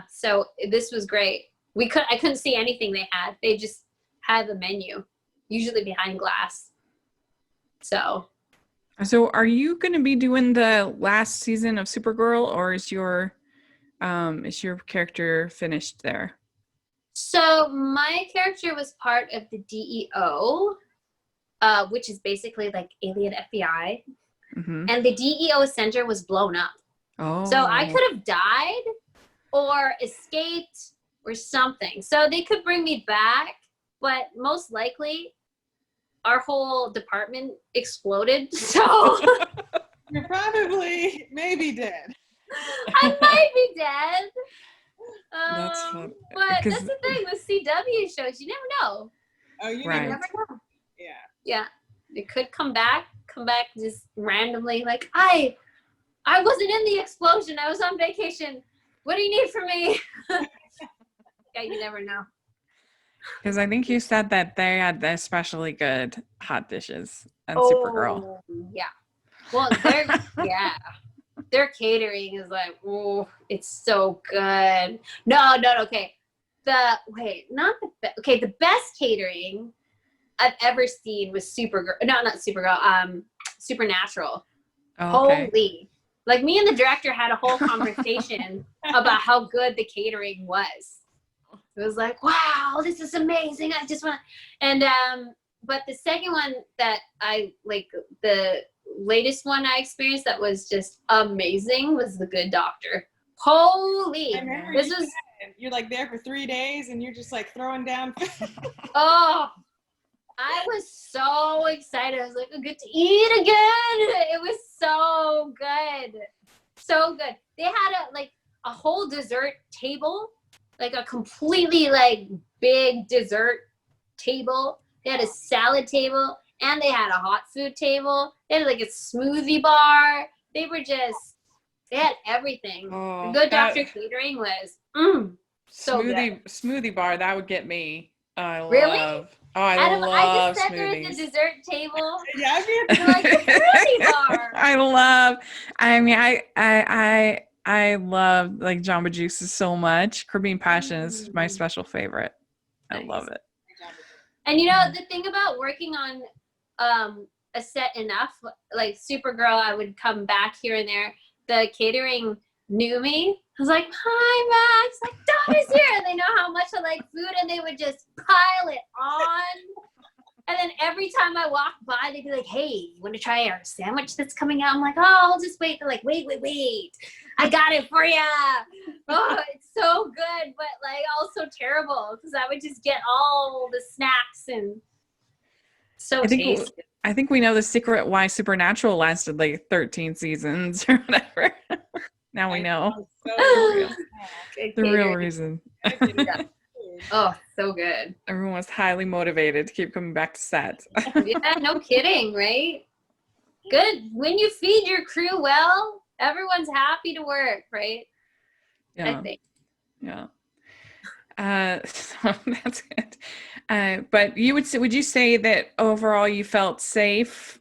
so this was great. I couldn't see anything they had. They just had the menu, usually behind glass. So are you going to be doing the last season of Supergirl, or is your character finished there? So my character was part of the DEO, which is basically like alien FBI. Mm-hmm. And the DEO center was blown up. Oh. So I could have died or escaped or something. So they could bring me back, but most likely our whole department exploded. So you're probably maybe dead. I might be dead. That's fun. But that's the thing with CW shows. You never know. Oh, you right. never know. Yeah. Yeah. It could come back just randomly. Like, I wasn't in the explosion. I was on vacation. What do you need from me? Yeah, you never know. Because I think you said that they had especially good hot dishes and Supergirl. Yeah. Well, their catering is like, oh, it's so good. No, okay. The best catering I've ever seen was Supergirl. No, not Supergirl. Supernatural. Oh, okay. Holy. Like, me and the director had a whole conversation about how good the catering was. It was like, wow, this is amazing. I just want, and but the second one that I like, the latest one I experienced that was just amazing was The Good Doctor. Holy, you're like there for 3 days and you're just like throwing down. Oh, I was so excited. I was like, I get to eat again. It was so good, so good. They had a whole dessert table. Like a completely like big dessert table. They had a salad table and they had a hot food table. They had like a smoothie bar. They had everything. Oh, the Good Doctor catering was so good. Smoothie bar, that would get me. I really? love. Oh, I I love just sat there at the smoothies. dessert table. Yeah, They're like a smoothie bar. I mean, I love like Jamba Juices so much. Caribbean Passion is my special favorite. I love Nice. it. And you know, the thing about working on a set enough, like Supergirl, I would come back here and there. The catering knew me. I was like, hi, Max. Like, Donna's here. And they know how much I like food, and they would just pile it on. And then every time I walked by, they'd be like, hey, you want to try our sandwich that's coming out? I'm like, oh, I'll just wait. They're like, wait. I got it for you. Oh, it's so good, but like also terrible because I would just get all the snacks and so tasty. I think we know the secret why Supernatural lasted like 13 seasons or whatever. Now we know the real reason. Oh, so good. Everyone was highly motivated to keep coming back to set. Yeah, no kidding, right? Good. When you feed your crew well, everyone's happy to work, right? Yeah. I think. Yeah. So that's good. But would you say that overall you felt safe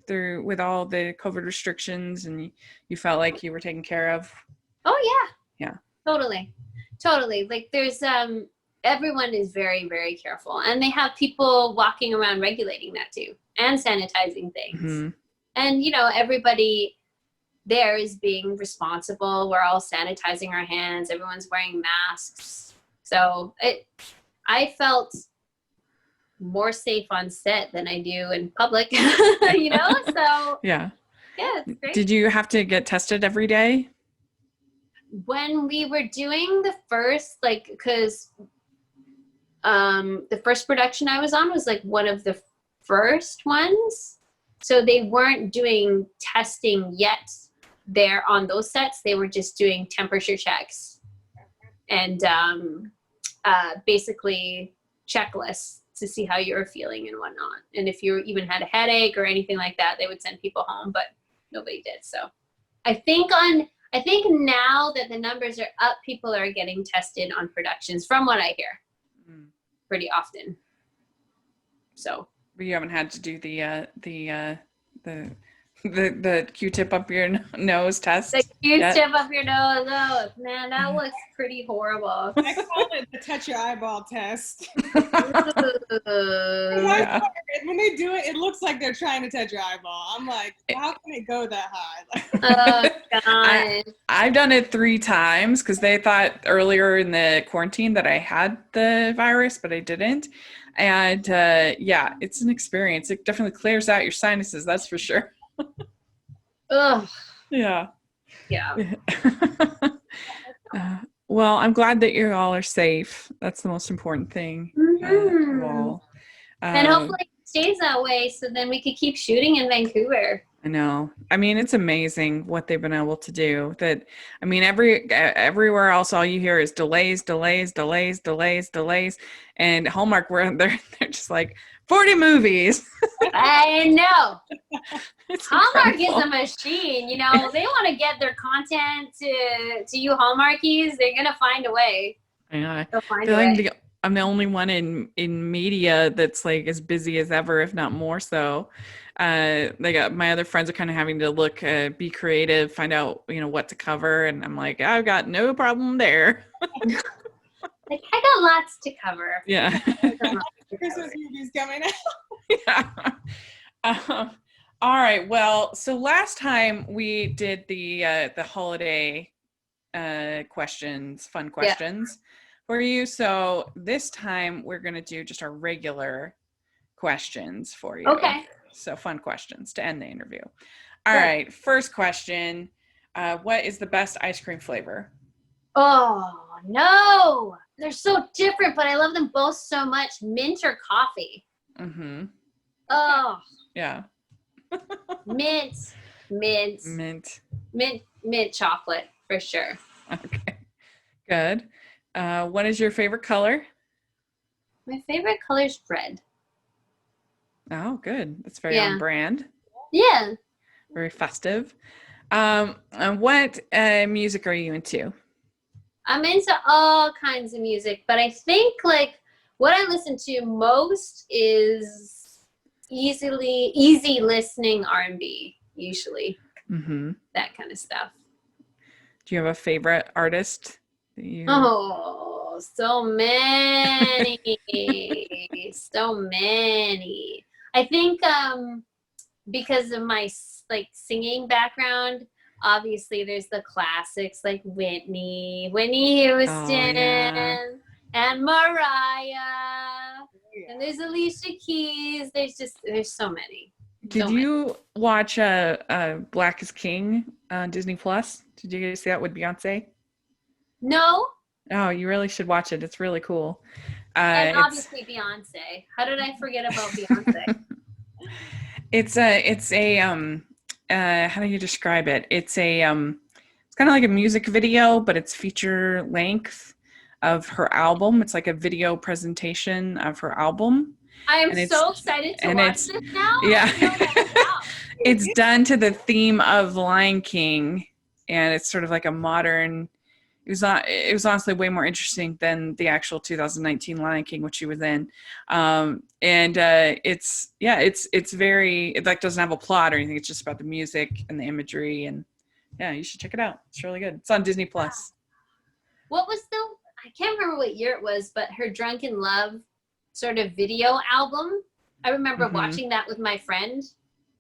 through with all the COVID restrictions, and you felt like you were taken care of? Oh Yeah. Totally. Like there's everyone is very, very careful, and they have people walking around regulating that too and sanitizing things. Mm-hmm. And you know, everybody there is being responsible. We're all sanitizing our hands. Everyone's wearing masks. So I felt more safe on set than I do in public, you know? So yeah, it's great. Did you have to get tested every day? When we were doing the first, like, because the first production I was on was like one of the first ones. So they weren't doing testing yet there on those sets. They were just doing temperature checks and basically checklists to see how you were feeling and whatnot. And if you even had a headache or anything like that, they would send people home, but nobody did. So I think now that the numbers are up, people are getting tested on productions from what I hear pretty often. So But you haven't had to do the Q-tip up your nose test? The Q-tip up your nose, oh man, that looks pretty horrible. I call it the touch your eyeball test. Yeah. When they do it, it looks like they're trying to touch your eyeball. I'm like, how can it go that high? Oh God. I've done it 3 times because they thought earlier in the quarantine that I had the virus, but I didn't. And yeah, it's an experience. It definitely clears out your sinuses, that's for sure. Ugh. Yeah. Yeah. Well, I'm glad that you all are safe. That's the most important thing of all. And hopefully it stays that way so then we could keep shooting in Vancouver. I know. I mean, it's amazing what they've been able to do. That, I mean, everywhere else, all you hear is delays. And Hallmark, where they're just like 40 movies. I know. It's Hallmark incredible. is a machine. You know, they want to get their content to you Hallmarkies. They're gonna find a way. Yeah. They'll find a way. I'm the only one in media that's like as busy as ever, if not more so. My other friends are kind of having to look, be creative, find out, what to cover. And I'm like, I've got no problem there. Like, I got lots to cover. Yeah. Christmas movies coming out. Yeah. All right. Well, so last time we did the holiday questions, fun questions for you. So this time we're going to do just our regular questions for you. Okay. So fun questions to end the interview. All right. First question. What is the best ice cream flavor? Oh, no. They're so different, but I love them both so much. Mint or coffee? Mm-hmm. Oh. Yeah. Mint chocolate for sure. Okay. Good. What is your favorite color? My favorite color is red. Oh, good. That's very on brand. Yeah. Very festive. And what music are you into? I'm into all kinds of music, but I think like What I listen to most is easy listening R&B, usually. Mm-hmm. That kind of stuff. Do you have a favorite artist that you? Oh, so many. So many. I think because of my like singing background, obviously there's the classics like Whitney Houston, and Mariah, and there's Alicia Keys. There's so many. Did you watch Black is King on Disney Plus? Did you guys see that with Beyonce? No. Oh, you really should watch it. It's really cool. And obviously Beyonce. How did I forget about Beyonce? It's a how do you describe it? It's a it's kind of like a music video, but it's feature length of her album. It's like a video presentation of her album. I am so excited to watch this now. Yeah. It's done to the theme of Lion King, and it's sort of like a modern. It was honestly way more interesting than the actual 2019 Lion King, which she was in. It's very, it like doesn't have a plot or anything. It's just about the music and the imagery, and yeah, you should check it out. It's really good. It's on Disney Plus. What was I can't remember what year it was, but her Drunken Love sort of video album. I remember watching that with my friend,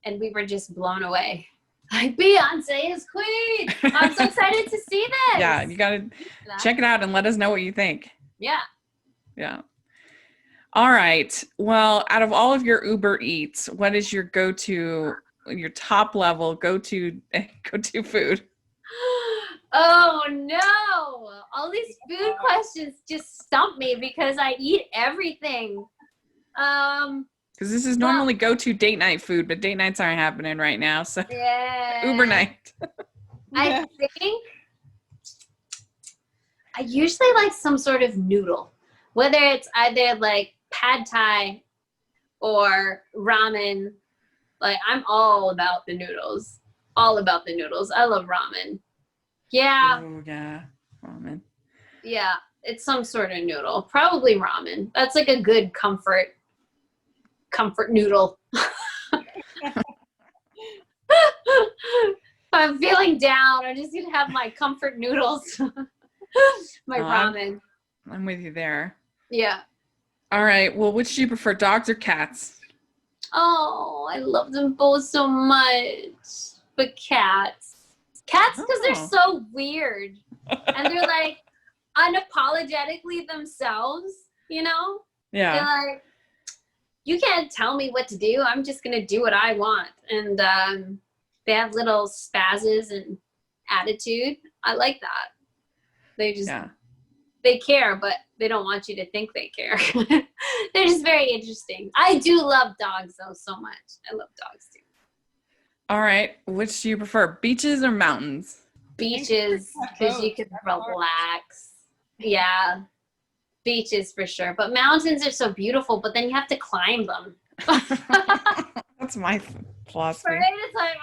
and we were just blown away. Like, Beyonce is queen. I'm so excited to see this. Yeah, you gotta check it out and let us know what you think. Yeah. All right. Well, out of all of your Uber Eats, what is your go-to, your top level go-to food? Oh no! All these food questions just stump me because I eat everything. Because this is normally go-to date night food, but date nights aren't happening right now. So Uber night. I think I usually like some sort of noodle, whether it's either like pad thai or ramen. Like, I'm all about the noodles. All about the noodles. I love ramen. Yeah. Oh yeah, ramen. Yeah, it's some sort of noodle. Probably ramen. That's like a good comfort noodle. If I'm feeling down, I just need to have my comfort noodles. My ramen. I'm with you there. Yeah. All right. Well, which do you prefer, dogs or cats? Oh, I love them both so much. But cats. Cats, because they're so weird. And they're like unapologetically themselves, you know? Yeah. They're like, you can't tell me what to do. I'm just going to do what I want. And they have little spazzes and attitude. I like that. They just, they care, but they don't want you to think they care. They're just very interesting. I do love dogs, though, so much. I love dogs, too. All right. Which do you prefer, beaches or mountains? Beaches, because you can relax. Yeah. Beaches for sure, but mountains are so beautiful, but then you have to climb them. That's my philosophy. Right? It's like,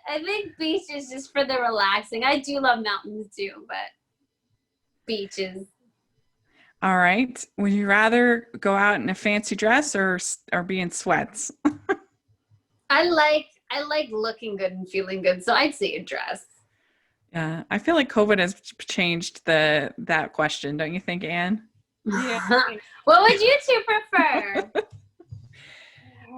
I think beaches just for the relaxing. I do love mountains too, but beaches. All right. Would you rather go out in a fancy dress or be in sweats? I like looking good and feeling good, so I'd say a dress. Yeah, I feel like COVID has changed that question, don't you think, Anne? Yeah. What would you two prefer?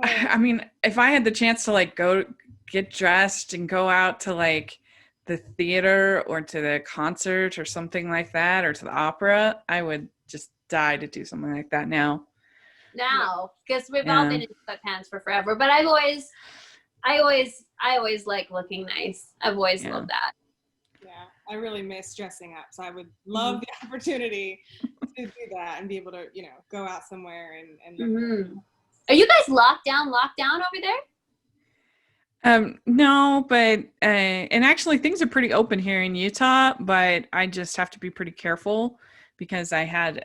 I mean, if I had the chance to like go get dressed and go out to like the theater or to the concert or something like that, or to the opera, I would just die to do something like that now. Now, because we've all been in sweatpants for forever, but I always like looking nice. I've always loved that. Yeah, I really miss dressing up, so I would love the opportunity to do that and be able to, go out somewhere and look. Are you guys locked down over there? No, but and actually things are pretty open here in Utah, but I just have to be pretty careful because I had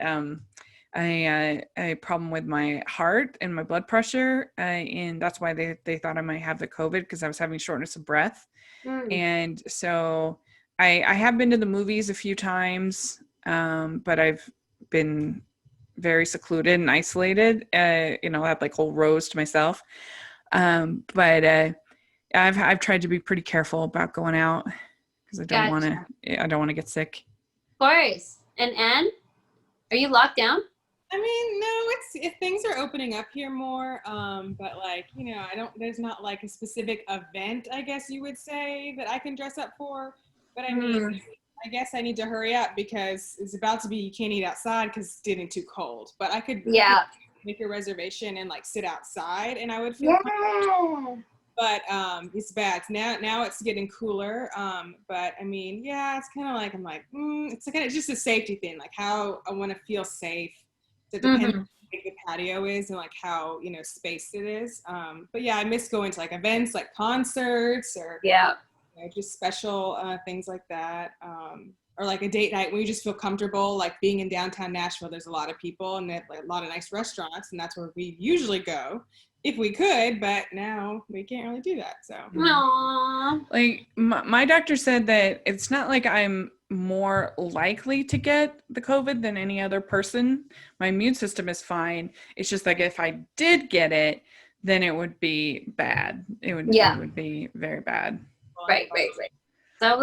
a problem with my heart and my blood pressure, and that's why they thought I might have the COVID, because I was having shortness of breath. And so I have been to the movies a few times, but I've been very secluded and isolated. I have like whole rows to myself. But I've tried to be pretty careful about going out because I don't want Gotcha. to get sick. Of course. And Anne, are you locked down? I mean, no, if things are opening up here more, but like, there's not like a specific event, I guess you would say, that I can dress up for. But I mean, I guess I need to hurry up because it's about to be, you can't eat outside because it's getting too cold. But I could make a reservation and like sit outside and I would feel comfortable. But it's bad. Now it's getting cooler. But I mean, yeah, it's kind of like, I'm like, it's kind of just a safety thing, like how I want to feel safe. So it depends on how big the patio is and like how, spaced it is. But yeah, I miss going to like events like concerts or just special things like that. Or like a date night when you just feel comfortable, like being in downtown Nashville, there's a lot of people and like a lot of nice restaurants, and that's where we usually go if we could, but now we can't really do that. So like my doctor said that it's not like I'm more likely to get the COVID than any other person. My immune system is fine. It's just like if I did get it, then it would be bad. It would be very bad. Right. So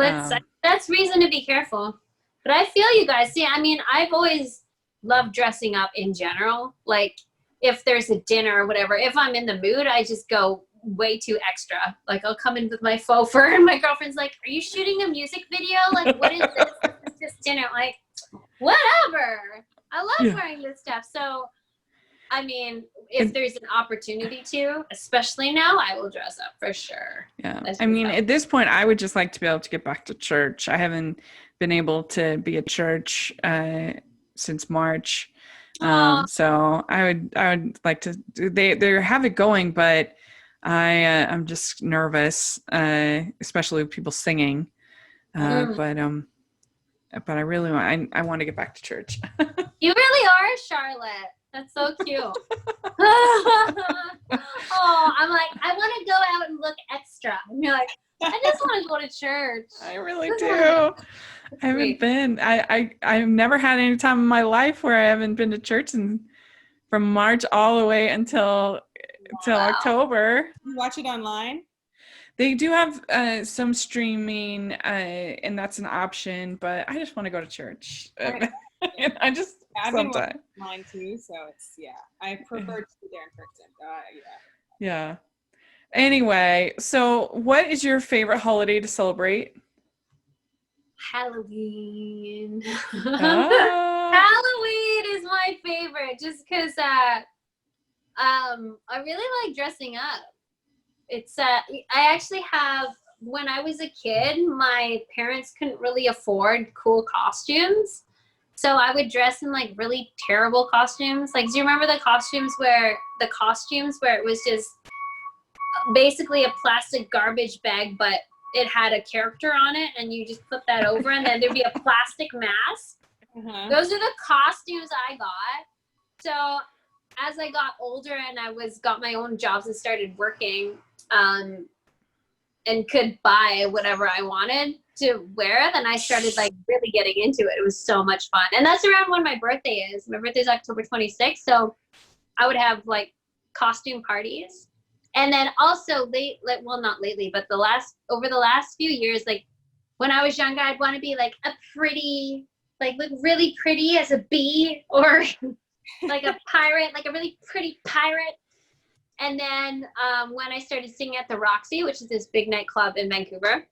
that's reason to be careful. But I feel you guys. See, I mean, I've always loved dressing up in general. Like if there's a dinner or whatever, if I'm in the mood, I just go way too extra. Like I'll come in with my faux fur and my girlfriend's like, are you shooting a music video? Like, what is this? It's just dinner. Like, whatever. I love wearing this stuff. So, I mean, if there's an opportunity to, especially now, I will dress up for sure. Yeah. I mean, at this point, I would just like to be able to get back to church. I haven't been able to be at church since March. So I would like to, they have it going, but I'm just nervous, especially with people singing. But I really want to get back to church. You really are, Charlotte. That's so cute. Oh, I'm like, I want to go out and look extra. And you're like, I just want to go to church. I really do. I haven't been. I've never had any time in my life where I haven't been to church, and from March all the way until October. You watch it online? They do have some streaming, and that's an option. But I just want to go to church. I've been watching online too, so it's I prefer to be there in person. Yeah. Anyway, so what is your favorite holiday to celebrate? Halloween. Oh. Halloween is my favorite, just because I really like dressing up. It's I actually have, when I was a kid, my parents couldn't really afford cool costumes. So I would dress in like really terrible costumes. Like, do you remember the costumes where it was just basically a plastic garbage bag, but it had a character on it and you just put that over and then there'd be a plastic mask? Those are the costumes I got. So as I got older and I got my own jobs and started working, and could buy whatever I wanted to wear, then I started like really getting into it. It was so much fun. And that's around when my birthday is. My birthday is October 26th. So I would have like costume parties. And then also not lately, but over the last few years, like when I was younger, I'd want to be like a pretty, like look really pretty as a bee, or like a pirate, like a really pretty pirate. And then when I started singing at the Roxy, which is this big nightclub in Vancouver,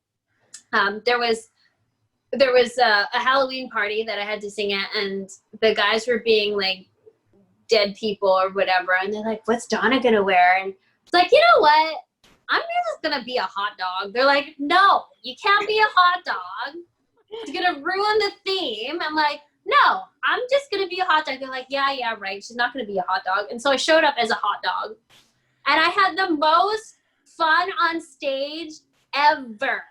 there was a Halloween party that I had to sing at, and the guys were being like dead people or whatever, and they're like, "What's Donna gonna wear?" And it's like, you know what? I'm just gonna be a hot dog. They're like, "No, you can't be a hot dog. It's gonna ruin the theme." I'm like, "No, I'm just gonna be a hot dog." They're like, "Yeah, right. She's not gonna be a hot dog." And so I showed up as a hot dog. And I had the most fun on stage ever.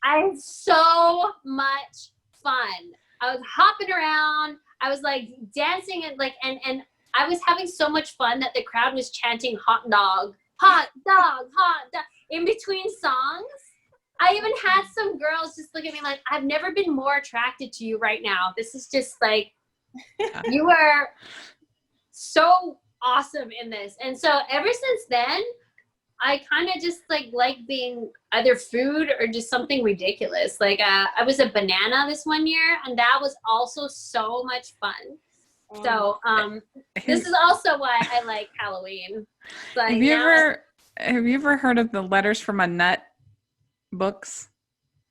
I had so much fun. I was hopping around. I was like dancing and and I was having so much fun that the crowd was chanting hot dog, hot dog, hot dog in between songs. I even had some girls just look at me like, I've never been more attracted to you right now. This is just like You were so awesome in this. And so ever since then, I kind of just like being either food or just something ridiculous. Like I was a banana this one year, and that was also so much fun. So this is also why I like Halloween. Like, have you ever heard of the Letters from a Nut books?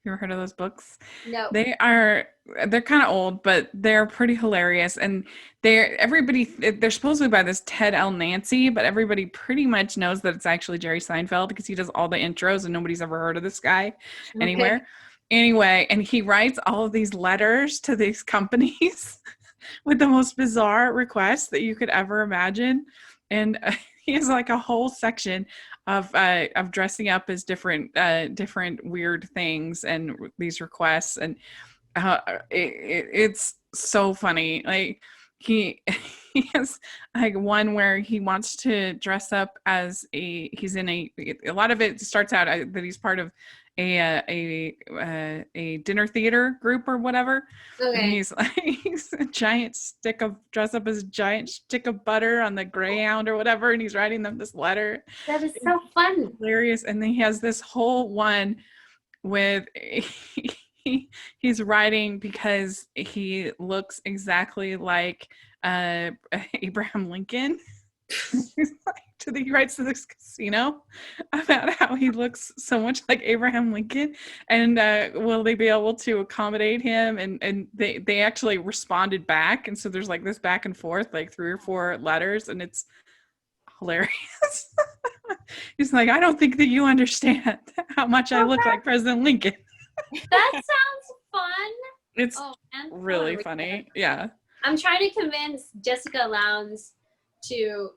You ever heard of those books? No. They're kind of old, but they're pretty hilarious. And they're supposedly by this Ted L. Nancy, but everybody pretty much knows that it's actually Jerry Seinfeld because he does all the intros and nobody's ever heard of this guy anywhere. Okay. Anyway, and he writes all of these letters to these companies with the most bizarre requests that you could ever imagine. And he has like a whole section of dressing up as different weird things and these requests, and it's so funny. Like he has like one where he wants to dress up as a lot of it starts out that he's part of a dinner theater group or whatever. Okay. And he's a giant stick of dress up as a giant stick of butter on the Greyhound or whatever, and he's writing them this letter. That is so fun. Hilarious. And then he has this whole one with he's writing because he looks exactly like Abraham Lincoln. He writes to this casino about how he looks so much like Abraham Lincoln, and will they be able to accommodate him? And they actually responded back, and so there's like this back and forth, like 3 or 4 letters, and it's hilarious. He's like, I don't think that you understand how much I look like President Lincoln. That sounds fun. It's really funny. Yeah. I'm trying to convince Jessica Lowndes to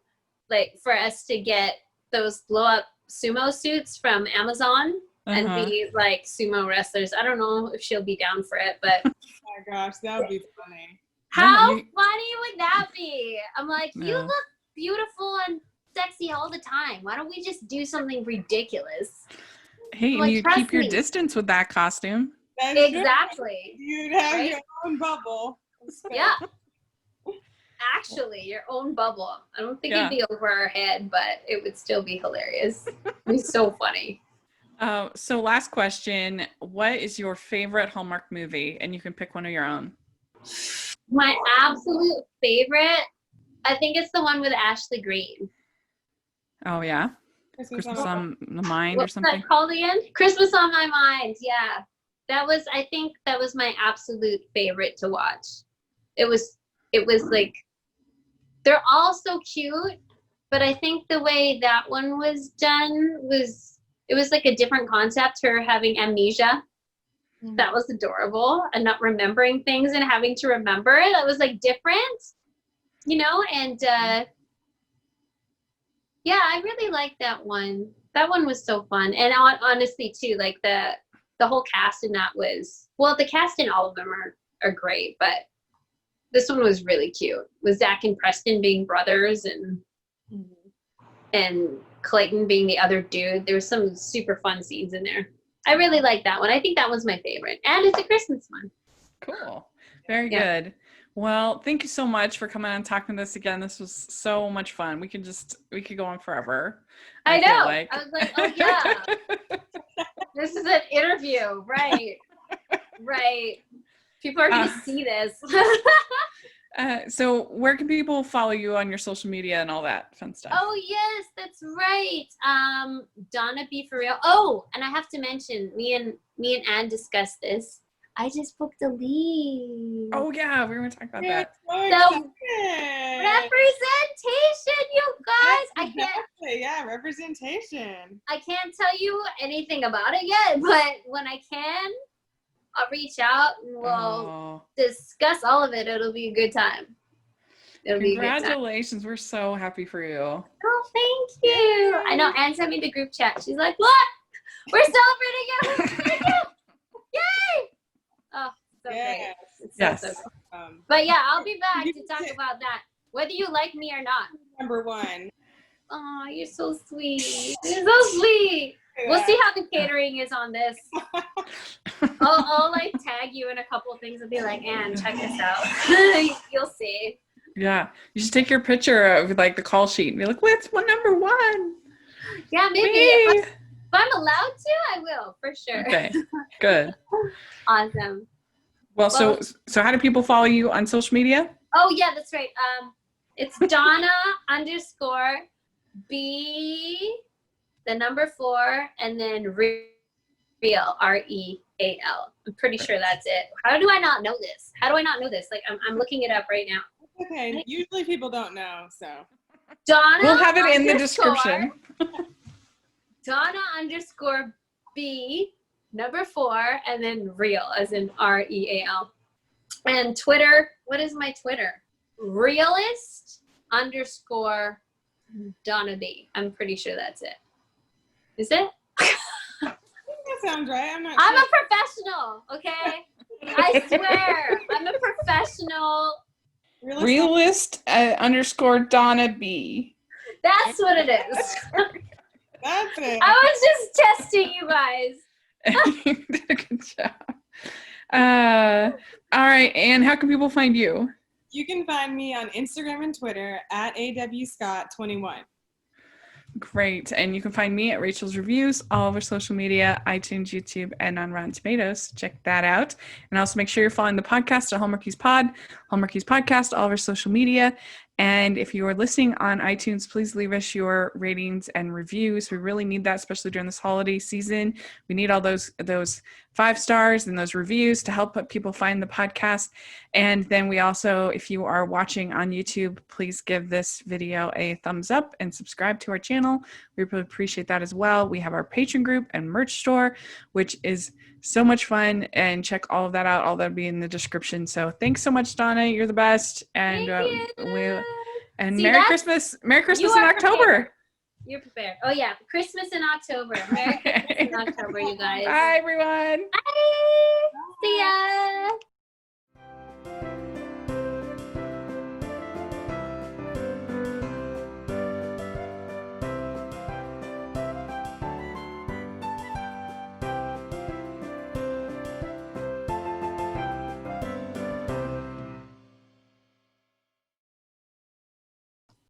for us to get those blow up sumo suits from Amazon and be like sumo wrestlers. I don't know if she'll be down for it, but oh my gosh, that would be funny. How funny would that be? I'm like, you look beautiful and sexy all the time. Why don't we just do something ridiculous? Hey, like, you keep your distance with that costume. That's exactly. You'd have your own bubble. Yeah. Actually, your own bubble. I don't think it'd be over our head, but it would still be hilarious. It'd be so funny. So last question. What is your favorite Hallmark movie? And you can pick one of your own. My absolute favorite, I think it's the one with Ashley Greene. Oh, yeah? Christmas on the Mind or something? What's that called again? Christmas on My Mind, yeah. I think that was my absolute favorite to watch. It was like, they're all so cute, but I think the way that one was done it was like a different concept, her having amnesia. Mm-hmm. That was adorable, and not remembering things and having to remember it. That was like different, and yeah, I really liked that one. That one was so fun. And honestly too, like the whole cast in that the cast in all of them are great, but this one was really cute. With Zach and Preston being brothers and Clayton being the other dude. There was some super fun scenes in there. I really like that one. I think that was my favorite. And it's a Christmas one. Cool. Very good. Well, thank you so much for coming on and talking to us again. This was so much fun. We could go on forever. I know. I was like, oh yeah. This is an interview. Right. Right. People are going to see this. So where can people follow you on your social media and all that fun stuff? Oh, yes, that's right. Donna B for real. Oh, and I have to mention, me and Anne discussed this. I just booked a lead. Oh, yeah, we were going to talk about that. So, representation, you guys. Yeah, representation. I can't tell you anything about it yet, but when I can, I'll reach out and we'll discuss all of it. It'll be a good time. Congratulations. We're so happy for you. Oh, thank you. I know Anne sent me the group chat. She's like, what? We're celebrating you. Yay. Oh, so great. It's so cool. But yeah, I'll be back to talk about that, whether you like me or not. Number 1. Oh, you're so sweet. You're so sweet. We'll see how the catering is on this. I'll like tag you in a couple things and be like, Anne, check this out. You'll see. Yeah. You should take your picture of like the call sheet and be like, what's one number one? Yeah, maybe. If I'm allowed to, I will, for sure. Okay. Good. Awesome. Well, so how do people follow you on social media? Oh yeah, that's right. It's Donna _ B, the number 4, and then Real, REAL. I'm pretty sure that's it. How do I not know this? Like I'm looking it up right now. Okay. Usually people don't know, so. Donna. We'll have it in the description. Donna _ B, number 4, and then Real, as in REAL. And Twitter, what is my Twitter? Realist _ Donna B. I'm pretty sure that's it. Is it? I think that sounds right. I'm a professional, okay? I swear, I'm a professional. Realist _ Donna B. That's what it is. That's it. I was just testing you guys. You did a good job. All right, Anne, how can people find you? You can find me on Instagram and Twitter at awscott21. Great. And you can find me at Rachel's Reviews, all over social media, iTunes, YouTube, and on Rotten Tomatoes. Check that out. And also make sure you're following the podcast at Hallmarkies Pod, Hallmarkies Podcast, all over social media. And if you are listening on iTunes, please leave us your ratings and reviews. We really need that, especially during this holiday season. We need all those 5 stars and those reviews to help people find the podcast. And then we also, if you are watching on YouTube, please give this video a thumbs up and subscribe to our channel. We really appreciate that as well. We have our Patreon group and merch store, which is so much fun, and check all of that out. All that'll be in the description. So thanks so much, Donna. You're the best. And Merry Christmas. Merry Christmas in October. Prepared. You're prepared. Oh yeah, Christmas in October. Merry Christmas in October, you guys. Bye, everyone. Bye. See ya.